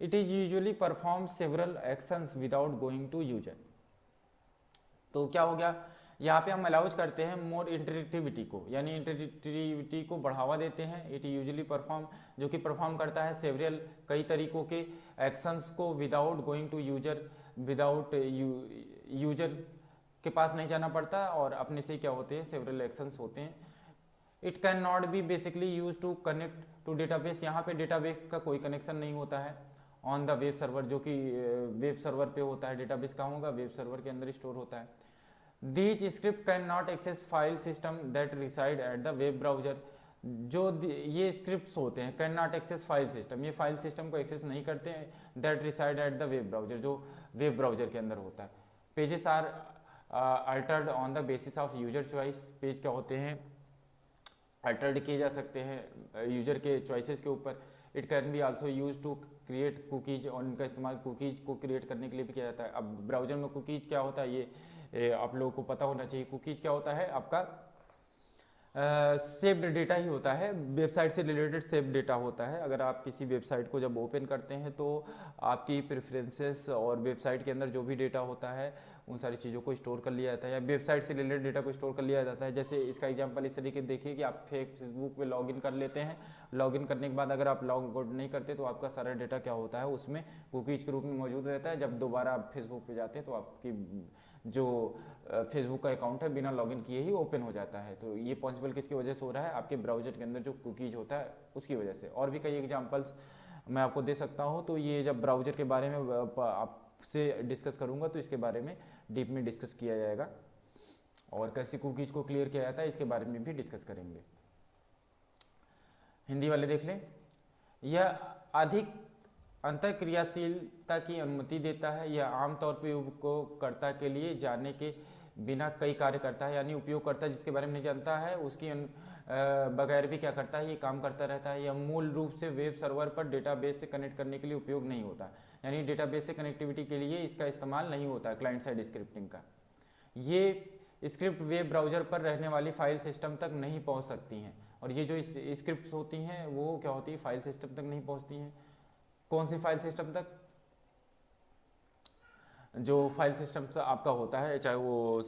It is usually perform several actions without going to user. तो क्या हो गया, यहाँ पे हम अलाउज करते हैं मोर इंटरेक्टिविटी को, यानी इंटरेक्टिविटी को बढ़ावा देते हैं. इट यूजुअली परफॉर्म, जो कि परफॉर्म करता है सेवरल, कई तरीकों के एक्शंस को without going to user, without user के पास नहीं जाना पड़ता और अपने से क्या होते हैं, सेवरल एक्शंस होते हैं. It can not be basically use to connect to database. यहाँ पे डेटाबेस का कोई कनेक्शन नहीं होता है ऑन द वेब सर्वर, जो कि वेब सर्वर पे होता है. डेटाबेस कहाँ होगा, वेब सर्वर के अंदर स्टोर होता है. These script can not access file system that reside at the web browser. जो ये स्क्रिप्ट्स होते हैं, can not access file system, ये फाइल सिस्टम को एक्सेस नहीं करते हैं. That reside at the web browser, जो वेब ब्राउजर के अंदर होता है. Pages are altered on the basis of user choice. Page क्या होते हैं, अल्टर्ड किए जा सकते हैं यूजर के चॉइसेस के ऊपर. It can be also use to create cookies, और इनका इस्तेमाल कुकीज को क्रिएट करने के लिए भी किया जाता है. अब ब्राउजर में कुकीज क्या होता है, ये आप लोगों को पता होना चाहिए. कुकीज क्या होता है, आपका सेव्ड डेटा ही होता है, वेबसाइट से रिलेटेड सेव्ड डेटा होता है. अगर आप किसी वेबसाइट को जब ओपन करते हैं तो आपकी प्रेफरेंसेस और वेबसाइट के अंदर जो भी डेटा होता है उन सारी चीज़ों को स्टोर कर लिया जाता है, या वेबसाइट से रिलेटेड डेटा को स्टोर कर लिया जाता है. जैसे इसका एग्जांपल इस तरीके देखिए कि आप फेसबुक पे लॉगिन कर लेते हैं. लॉगिन करने के बाद अगर आप लॉग आउट नहीं करते तो आपका सारा डेटा क्या होता है, उसमें कुकीज के रूप में मौजूद रहता है. जब दोबारा आप फेसबुक पे जाते हैं तो आपकी जो फेसबुक का अकाउंट है बिना लॉगिन किए ही ओपन हो जाता है. तो ये पॉसिबल किसकी वजह से हो रहा है, आपके ब्राउजर के अंदर जो कुकीज होता है उसकी वजह से. और भी कई एग्जांपल्स मैं आपको दे सकता हूँ. तो ये जब ब्राउजर के बारे में आपसे डिस्कस करूँगा तो इसके बारे में डीप में डिस्कस किया जाएगा, और कैसे कुकीज को क्लियर किया जाता है इसके बारे में भी डिस्कस करेंगे. हिंदी वाले देख लें. यह अधिक अंतःक्रियाशीलता की अनुमति देता है. यह आमतौर पर उपयोगकर्ता के लिए जाने के बिना कई कार्य करता है, यानी उपयोगकर्ता जिसके बारे में नहीं जानता है उसकी बगैर भी क्या करता है, ये काम करता रहता है. यह मूल रूप से वेब सर्वर पर डेटाबेस से कनेक्ट करने के लिए उपयोग नहीं होता, यानी डेटाबेस से कनेक्टिविटी के लिए इसका इस्तेमाल नहीं होता है क्लाइंट साइड स्क्रिप्टिंग का. ये स्क्रिप्ट वेब ब्राउजर पर रहने वाली फाइल सिस्टम तक नहीं पहुंच सकती हैं. और ये जो स्क्रिप्ट्स होती हैं वो क्या होती है, फाइल सिस्टम तक नहीं पहुंचती हैं. कौन सी फाइल सिस्टम तक, जो फाइल सिस्टम आपका होता है, चाहे वो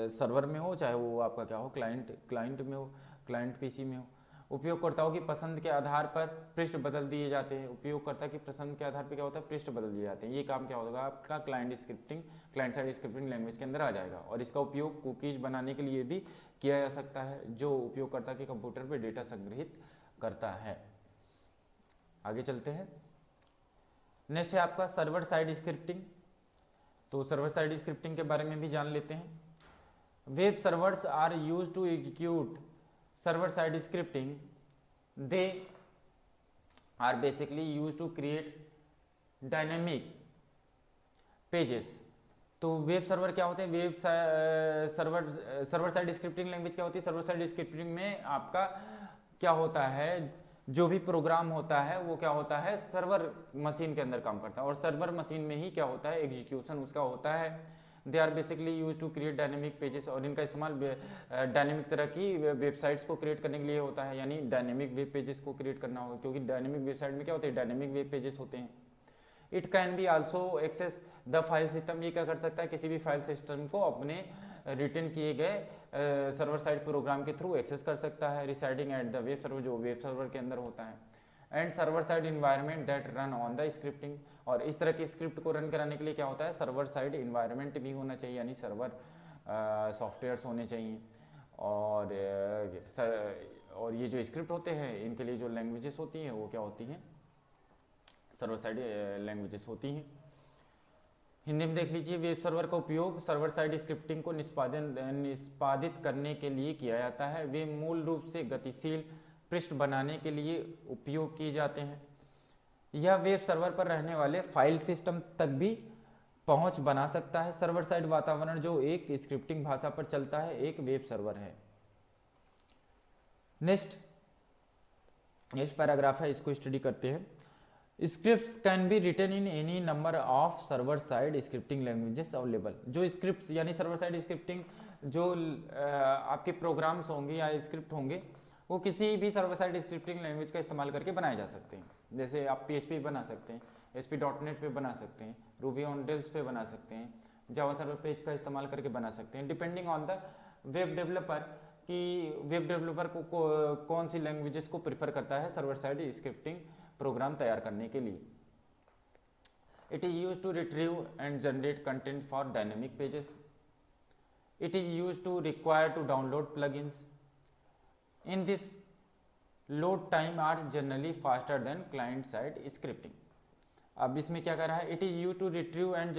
सर्वर में हो, चाहे वो आपका क्या हो, क्लाइंट में हो, क्लाइंट पीसी में हो, उपयोगकर्ताओं की पसंद के आधार पर पृष्ठ बदल दिए जाते हैं। उपयोगकर्ता की पसंद के आधार पर क्या होता है, पृष्ठ बदल दिए जाते हैं। ये काम क्या होगा आपका क्लाइंट साइड स्क्रिप्टिंग लैंग्वेज के अंदर आ जाएगा। और इसका उपयोग कुकीज बनाने के लिए भी किया जा सकता है, जो उपयोगकर्ता के कंप्यूटर पर डेटा संग्रहित करता है। आगे चलते हैं। नेक्स्ट है आपका सर्वर साइड स्क्रिप्टिंग। तो सर्वर साइड स्क्रिप्टिंग के बारे में भी जान लेते हैं। Web servers are used to execute server side scripting. They are basically used to create dynamic pages. तो वेब सर्वर क्या होते हैं, web server side scripting language क्या होती है, सर्वर साइड स्क्रिप्टिंग में आपका क्या होता है, जो भी प्रोग्राम होता है वो क्या होता है, सर्वर मशीन के अंदर काम करता है, और सर्वर मशीन में ही क्या होता है, एग्जीक्यूशन उसका होता है। They are basically use to create dynamic pages, और इनका इस्तेमाल डायनेमिक तरह की वेबसाइट्स को क्रिएट करने के लिए होता है, यानी डायनेमिक वेब पेजेस को क्रिएट करना होगा, क्योंकि डायनेमिक वेबसाइट में क्या होते हैं, डायनेमिक वेब पेजेस होते हैं। It can be also access the file system. ये क्या कर सकता है, किसी भी फाइल सिस्टम को अपने रिटर्न किए गए सर्वर साइड प्रोग्राम के थ्रू एक्सेस कर सकता है, residing eight the web server, जो वेब सर्वर के अंदर होता है। And server side environment that run on the scripting, और इस तरह की स्क्रिप्ट को रन कराने के लिए क्या होता है, सर्वर साइड इन्वायरमेंट भी होना चाहिए, यानी सर्वर सॉफ्टवेयर्स होने चाहिए। और ये जो स्क्रिप्ट होते हैं इनके लिए जो लैंग्वेजेस होती हैं वो क्या होती हैं, सर्वर साइड लैंग्वेजेस होती हैं। हिंदी में देख लीजिए, वेब सर्वर का उपयोग सर्वर साइड स्क्रिप्टिंग को निष्पादित करने के लिए किया जाता है। वे मूल रूप से गतिशील पृष्ठ बनाने के लिए उपयोग किए जाते हैं। यह वेब सर्वर पर रहने वाले फाइल सिस्टम तक भी पहुंच बना सकता है। सर्वर साइड वातावरण जो एक स्क्रिप्टिंग भाषा पर चलता है, एक वेब सर्वर है। नेक्स्ट पैराग्राफ है, इसको स्टडी करते हैं। Scripts can be written in any number of server side scripting languages available. जो स्क्रिप्ट्स यानी सर्वर साइड स्क्रिप्टिंग जो आपके प्रोग्राम्स होंगे या स्क्रिप्ट होंगे, वो किसी भी सर्वर साइड स्क्रिप्टिंग लैंग्वेज का इस्तेमाल करके बनाए जा सकते हैं। जैसे आप PHP बना सकते हैं, ASP.NET पे बना सकते हैं, Ruby on Rails पे बना सकते हैं, जावा सर्वर पेज का इस्तेमाल करके बना सकते हैं, depending on the web developer कि वेब डेवलपर को कौन सी लैंग्वेजेस को प्रेफर करता है सर्वर साइड स्क्रिप्टिंग प्रोग्राम तैयार करने के लिए। It is use to retrieve and generate content for dynamic pages. It is use to require to download plugins. In this load time are generally faster than client side scripting. अब इसमें क्या कर रहा है, it is use to retrieve and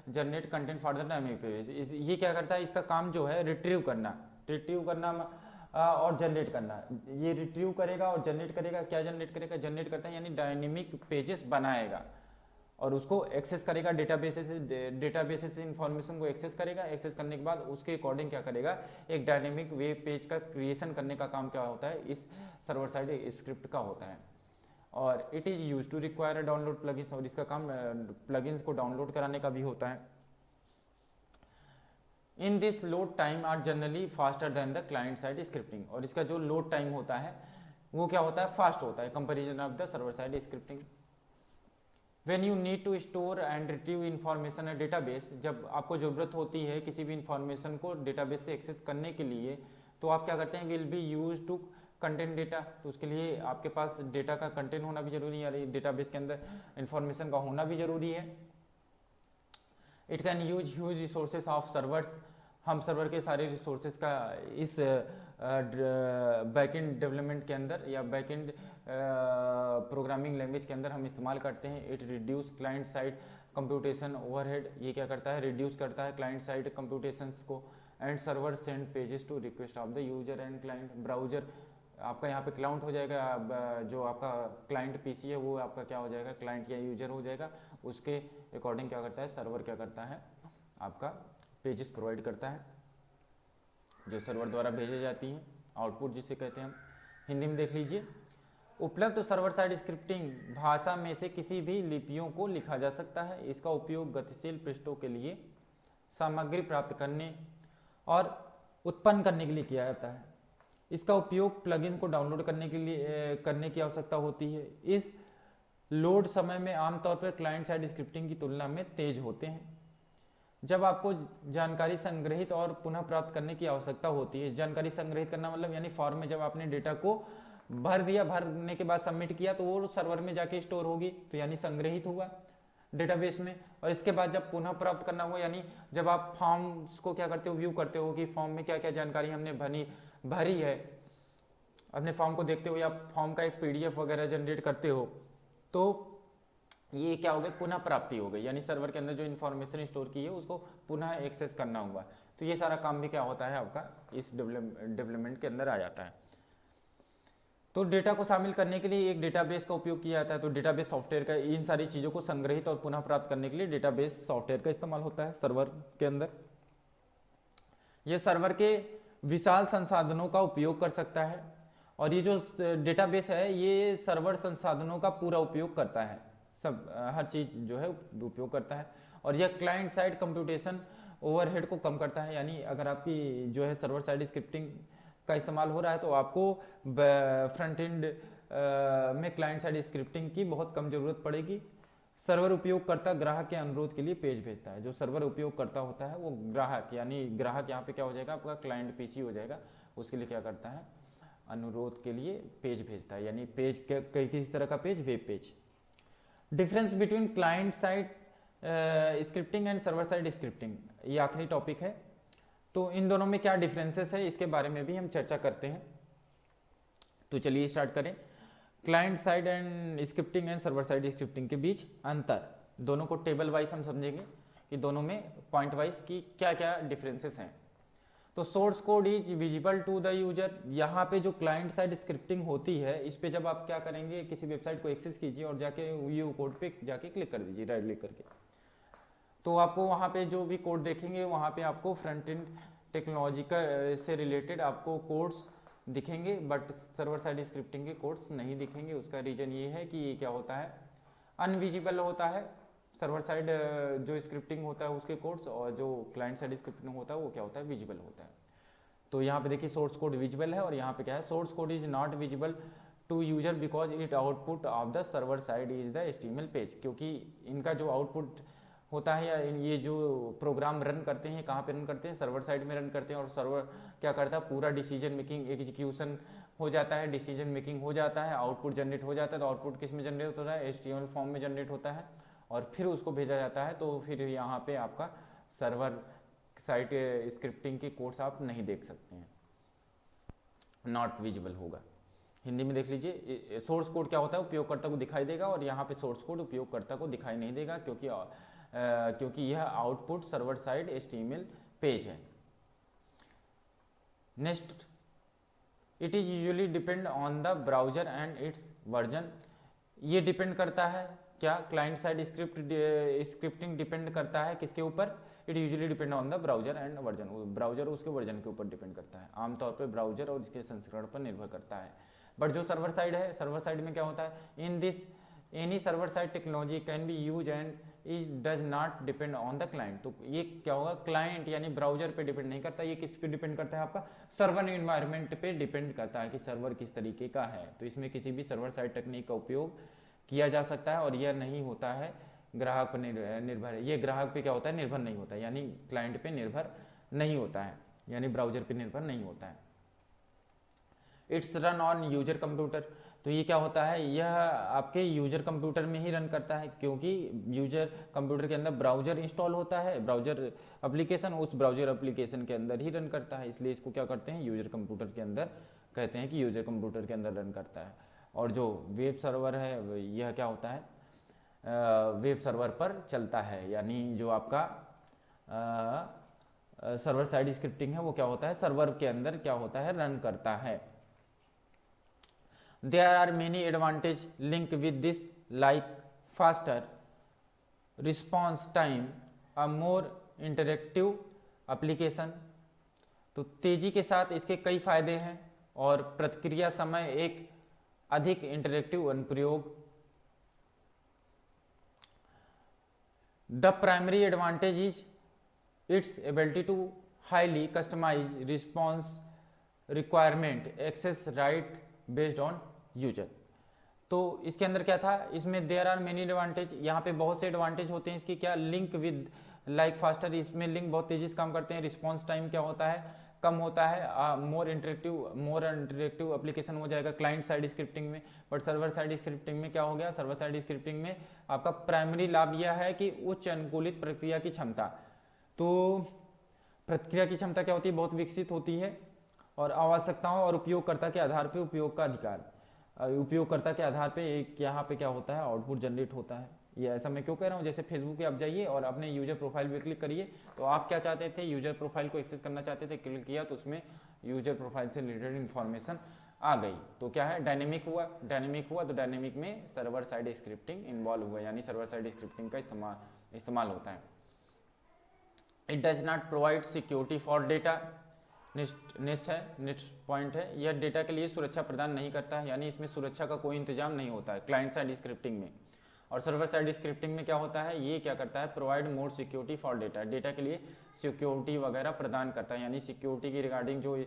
generate content for the dynamic pages. ये क्या करता है, इसका काम जो है रिट्रीव करना और जनरेट करना। ये रिट्रीव करेगा और जनरेट करेगा। क्या जनरेट करेगा, जनरेट करता है यानी डायनेमिक पेजेस बनाएगा और उसको एक्सेस करेगा, डेटाबेसेस से इंफॉर्मेशन को एक्सेस करेगा। एक्सेस करने के बाद उसके अकॉर्डिंग क्या करेगा, एक डायनेमिक वेब पेज का क्रिएशन करने का काम क्या होता है, इस सर्वर साइड स्क्रिप्ट का होता है। और it is use to require download plugins, और इसका काम प्लगइन्स को डाउनलोड कराने का भी होता है। In this load time are generally faster than the client side scripting, और इसका जो लोड टाइम होता है वो क्या होता है, फास्ट होता है comparison of the server side scripting. When you need to store and retrieve information a database, जब आपको जरूरत होती है किसी भी इंफॉर्मेशन को डेटाबेस से एक्सेस करने के लिए, तो आप क्या करते हैं, will be use to content data. तो उसके लिए आपके पास डेटा का कंटेंट होना भी जरूरी है, यानी डेटाबेस के अंदर इंफॉर्मेशन का होना भी जरूरी है। It can use huge resources of servers, हम सर्वर के सारे रिसोर्सेज का इस बैकएंड डेवलपमेंट के अंदर या बैकएंड प्रोग्रामिंग लैंग्वेज के अंदर हम इस्तेमाल करते हैं। It reduce client side computation overhead, ये क्या करता है, रिड्यूस करता है क्लाइंट साइड कंप्यूटेशंस को। And server send pages to request of the user and client. Browser आपका यहाँ पे क्लाउंट हो जाएगा, जो आपका क्लाइंट पीसी है वो आपका क्या हो जाएगा, क्लाइंट या यूजर हो जाएगा। उसके अकॉर्डिंग क्या करता है, सर्वर क्या करता है, आपका पेजेस प्रोवाइड करता है जो सर्वर द्वारा भेजी जाती है, आउटपुट जिसे कहते हैं हम। हिंदी में देख लीजिए, उपलब्ध सर्वर साइड स्क्रिप्टिंग भाषा में से किसी भी लिपियों को लिखा जा सकता है। इसका उपयोग गतिशील पृष्ठों के लिए सामग्री प्राप्त करने और उत्पन्न करने के लिए किया जाता है। इसका उपयोग प्लगइन को डाउनलोड करने के लिए करने की आवश्यकता होती है। इस लोड समय में आमतौर पर क्लाइंट साइड स्क्रिप्टिंग की तुलना में तेज होते हैं। जब आपको जानकारी संग्रहित और पुनः प्राप्त करने की आवश्यकता होती है, जानकारी संग्रहित करना मतलब यानी फॉर्म में जब आपने डेटा को भर दिया, भरने के बाद सबमिट किया तो वो सर्वर में जाके स्टोर होगी, तो यानी संग्रहित हुआ डेटाबेस में। और इसके बाद जब पुनः प्राप्त करना हुआ, यानी जब आप फॉर्म्स को क्या करते हो, व्यू करते हो कि फॉर्म में क्या क्या जानकारी हमने भरी है, अपने फॉर्म को देखते हो या फॉर्म का एक पीडीएफ वगैरह जनरेट करते हो, तो ये क्या हो गया, पुनः प्राप्ति हो गई, यानी सर्वर के अंदर जो इन्फॉर्मेशन स्टोर की है उसको पुनः एक्सेस करना हुआ। तो ये सारा काम भी क्या होता है आपका इस डेवलपमेंट के अंदर आ जाता है। तो डेटा को शामिल करने के लिए एक डेटाबेस का उपयोग किया जाता है। तो डेटाबेस सॉफ्टवेयर का इन सारी चीज़ों को संग्रहित और पुनः प्राप्त करने के लिए डेटाबेस सॉफ्टवेयर का इस्तेमाल होता है सर्वर के अंदर। ये सर्वर के विशाल संसाधनों का उपयोग कर सकता है, और ये जो डेटाबेस है ये सर्वर संसाधनों का पूरा उपयोग करता है, सब हर चीज़ जो है उपयोग करता है। और यह क्लाइंट साइड कंप्यूटेशन ओवरहेड को कम करता है, यानी अगर आपकी जो है सर्वर साइड स्क्रिप्टिंग का इस्तेमाल हो रहा है तो आपको फ्रंट एंड में क्लाइंट साइड स्क्रिप्टिंग की बहुत कम जरूरत पड़ेगी। सर्वर उपयोगकर्ता ग्राहक के अनुरोध के लिए पेज भेजता है। जो सर्वर उपयोगकर्ता होता है वो ग्राहक, यानी ग्राहक यहाँ पे क्या हो जाएगा, आपका क्लाइंट पीसी हो जाएगा, उसके लिए क्या करता है, अनुरोध के लिए पेज भेजता है, यानी पेज किस तरह का page, web page. Difference between client side scripting and server side scripting, ये आखिरी टॉपिक है। तो इन दोनों में क्या डिफरेंसेस है इसके बारे में भी हम चर्चा करते हैं। तो चलिए स्टार्ट करें। Client side and scripting and server side scripting के बीच अंतर, दोनों को टेबल वाइज हम समझेंगे कि दोनों में पॉइंट वाइज की क्या क्या डिफरेंसेस हैं। तो source code is visible to the user, यहाँ पे जो क्लाइंट साइड स्क्रिप्टिंग होती है इस पे जब आप क्या करेंगे, किसी वेबसाइट को एक्सेस कीजिए और जाके व्यू कोड पे जाके क्लिक कर दीजिए, राइट क्लिक करके, तो आपको वहाँ पे जो भी कोड देखेंगे वहाँ पे आपको फ्रंट एंड टेक्नोलॉजी का से रिलेटेड आपको कोड्स दिखेंगे, बट सर्वर साइड स्क्रिप्टिंग के कोड्स नहीं दिखेंगे। उसका रीजन ये है कि ये क्या होता है, अनविजिबल होता है सर्वर साइड जो स्क्रिप्टिंग होता है उसके कोड्स, और जो क्लाइंट साइड स्क्रिप्टिंग होता है वो क्या होता है, विजिबल होता है। तो यहाँ पे देखिए सोर्स कोड विजिबल है, और यहाँ पे क्या है, source code is not visible to user because it output of the server side is the HTML page, क्योंकि इनका जो आउटपुट होता है या ये जो प्रोग्राम रन करते हैं कहाँ पे रन करते हैं, सर्वर साइड में रन करते हैं, और सर्वर क्या करता है, पूरा डिसीजन मेकिंग एग्जीक्यूशन हो जाता है, डिसीजन मेकिंग हो जाता है, आउटपुट जनरेट हो जाता है। तो आउटपुट किस में जनरेट होता है, HTML फॉर्म में जनरेट होता है, और फिर उसको भेजा जाता है। तो फिर यहाँ पे आपका सर्वर साइड स्क्रिप्टिंग की कोड्स आप नहीं देख सकते हैं, नॉट विजिबल होगा। हिंदी में देख लीजिए, सोर्स कोड क्या होता है, उपयोगकर्ता को दिखाई देगा, और यहाँ पे सोर्स कोड उपयोगकर्ता को दिखाई नहीं देगा, क्योंकि यह output server side HTML page है। Next, it is usually depend on the browser and its version, ये डिपेंड करता है क्या, क्लाइंट साइड स्क्रिप्टिंग डिपेंड करता है किसके ऊपर, it usually depend on the browser and version, browser उसके वर्जन के ऊपर डिपेंड करता है, आमतौर पे ब्राउजर और इसके संस्करण पर निर्भर करता है। बट जो सर्वर साइड है, सर्वर साइड में क्या होता है, in this any server side technology can be use and is does not depend on the client. तो ये क्या होगा, क्लाइंट यानी ब्राउजर पे डिपेंड नहीं करता, ये किस पे डिपेंड करता है, आपका सर्वर एनवायरनमेंट पे डिपेंड करता है कि सर्वर किस तरीके का है। तो इसमें किसी भी सर्वर साइड टेक्निक का उपयोग किया जा सकता है, और यह नहीं होता है ग्राहक पर निर्भर है, ये ग्राहक पे क्या होता है, निर्भर नहीं होता है, यानी क्लाइंट पे निर्भर नहीं होता है, यानी ब्राउजर पे निर्भर नहीं होता है। It's run on user computer, तो ये क्या होता है, यह आपके यूजर कंप्यूटर में ही रन करता है, क्योंकि यूजर कंप्यूटर के अंदर ब्राउजर इंस्टॉल होता है, ब्राउजर एप्लीकेशन उस ब्राउजर एप्लीकेशन के अंदर ही रन करता है, इसलिए इसको क्या करते हैं, यूजर कंप्यूटर के अंदर कहते हैं कि यूजर कंप्यूटर के अंदर रन करता है। और जो वेब सर्वर है यह क्या होता है, वेब सर्वर पर चलता है, यानी जो आपका सर्वर साइड स्क्रिप्टिंग है वो क्या होता है, सर्वर के अंदर क्या होता है, रन करता है। There are many advantage linked with this, like faster response time, a more interactive application। तो तेजी के साथ इसके कई फायदे हैं, और प्रतिक्रिया समय एक अधिक इंटरेक्टिव अनुप्रयोग। The primary advantage is its ability to highly customize response requirement, access right based on user. तो इसके अंदर क्या था, इसमें देयर आर मेनी एडवांटेज, यहाँ पे बहुत से एडवांटेज होते हैं इसकी, क्या, लिंक विद लाइक फास्टर, इसमें लिंक बहुत तेजी से काम करते हैं। रिस्पॉन्स टाइम क्या होता है, कम होता है, मोर इंटरेक्टिव एप्लीकेशन हो जाएगा क्लाइंट साइड स्क्रिप्टिंग में। बट सर्वर साइड स्क्रिप्टिंग में क्या हो गया, सर्वर साइड स्क्रिप्टिंग में आपका प्राइमरी लाभ यह है कि उच्च अनुकूलित प्रक्रिया की क्षमता। तो प्रक्रिया की क्षमता क्या होती है, बहुत विकसित होती है, और आवश्यकताओं और उपयोगकर्ता के आधार पर उपयोग का अधिकार, उपयोगकर्ता के आधार पे एक यहाँ पे क्या होता है, आउटपुट जनरेट होता है। ये ऐसा मैं क्यों कह रहा हूँ, जैसे फेसबुक पे आप जाइए और अपने यूजर प्रोफाइल पे क्लिक करिए, तो आप क्या चाहते थे, यूजर प्रोफाइल को एक्सेस करना चाहते थे, क्लिक किया तो उसमें यूजर प्रोफाइल से रिलेटेड इन्फॉर्मेशन आ गई। तो क्या है, डायनेमिक हुआ तो डायनेमिक में सर्वर साइड स्क्रिप्टिंग इन्वॉल्व हुआ, यानी सर्वर साइड स्क्रिप्टिंग का इस्तेमाल होता है। It does not provide security for data. Next point है, यह डेटा के लिए सुरक्षा प्रदान नहीं करता है, यानी इसमें सुरक्षा का कोई इंतजाम नहीं होता है क्लाइंट साइड स्क्रिप्टिंग में। और सर्वर साइड स्क्रिप्टिंग में क्या होता है, ये क्या करता है, provide more security for data, data के लिए सिक्योरिटी वगैरह प्रदान करता है। यानी सिक्योरिटी की रिगार्डिंग जो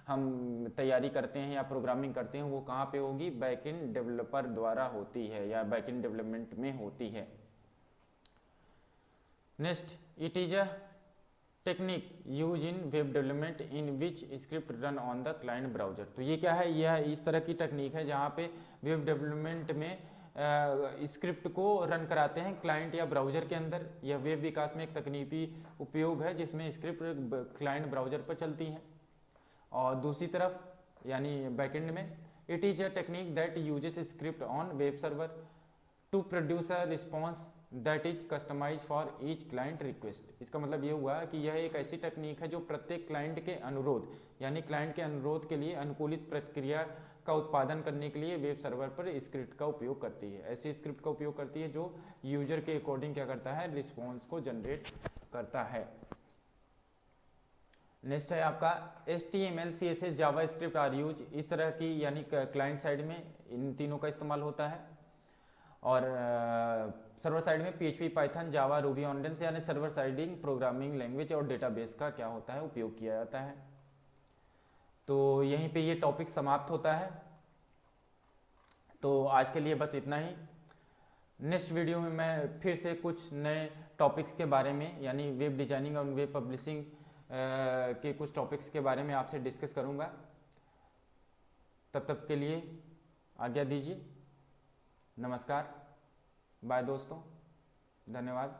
हम तैयारी करते हैं या प्रोग्रामिंग करते हैं वो कहाँ पे होगी, बैकएंड डेवलपर द्वारा होती है या बैकएंड डेवलपमेंट में होती है। Next, it is a technique use in web development in which script run on the client browser. तो ये क्या है, यह इस तरह की टेक्निक है जहाँ पे वेब डेवलपमेंट में स्क्रिप्ट को रन कराते हैं क्लाइंट या ब्राउजर के अंदर। यह वेब विकास में एक तकनीकी उपयोग है जिसमें स्क्रिप्ट क्लाइंट ब्राउजर पर चलती हैं। और दूसरी तरफ यानी बैकएंड में, it is a technique that uses script on web server to produce a response that is customize for each client request. इसका मतलब ये हुआ कि यह एक ऐसी टेक्निक है जो प्रत्येक क्लाइंट के अनुरोध, यानी क्लाइंट के अनुरोध के लिए अनुकूलित प्रक्रिया का उत्पादन करने के लिए वेब सर्वर पर स्क्रिप्ट का उपयोग करती है। ऐसी स्क्रिप्ट का उपयोग करती है जो यूजर के अकॉर्डिंग क्या करता है, रिस्पॉन्स को जनरेट करता है। नेक्स्ट है आपका HTML, CSS, JavaScript are use. इस तरह की यानी क्लाइंट साइड में इन तीनों का इस्तेमाल होता है, और सर्वर साइड में PHP, Python, Java, Ruby on rails यानी सर्वर साइडिंग प्रोग्रामिंग लैंग्वेज और डेटाबेस का क्या होता है, उपयोग किया जाता है। तो यहीं पे ये टॉपिक समाप्त होता है। तो आज के लिए बस इतना ही। नेक्स्ट वीडियो में मैं फिर से कुछ नए टॉपिक्स के बारे में, यानी वेब डिजाइनिंग और वेब पब्लिशिंग के कुछ टॉपिक्स के बारे में आपसे डिस्कस करूँगा। तब तक के लिए आज्ञा दीजिए। नमस्कार, बाय दोस्तों, धन्यवाद।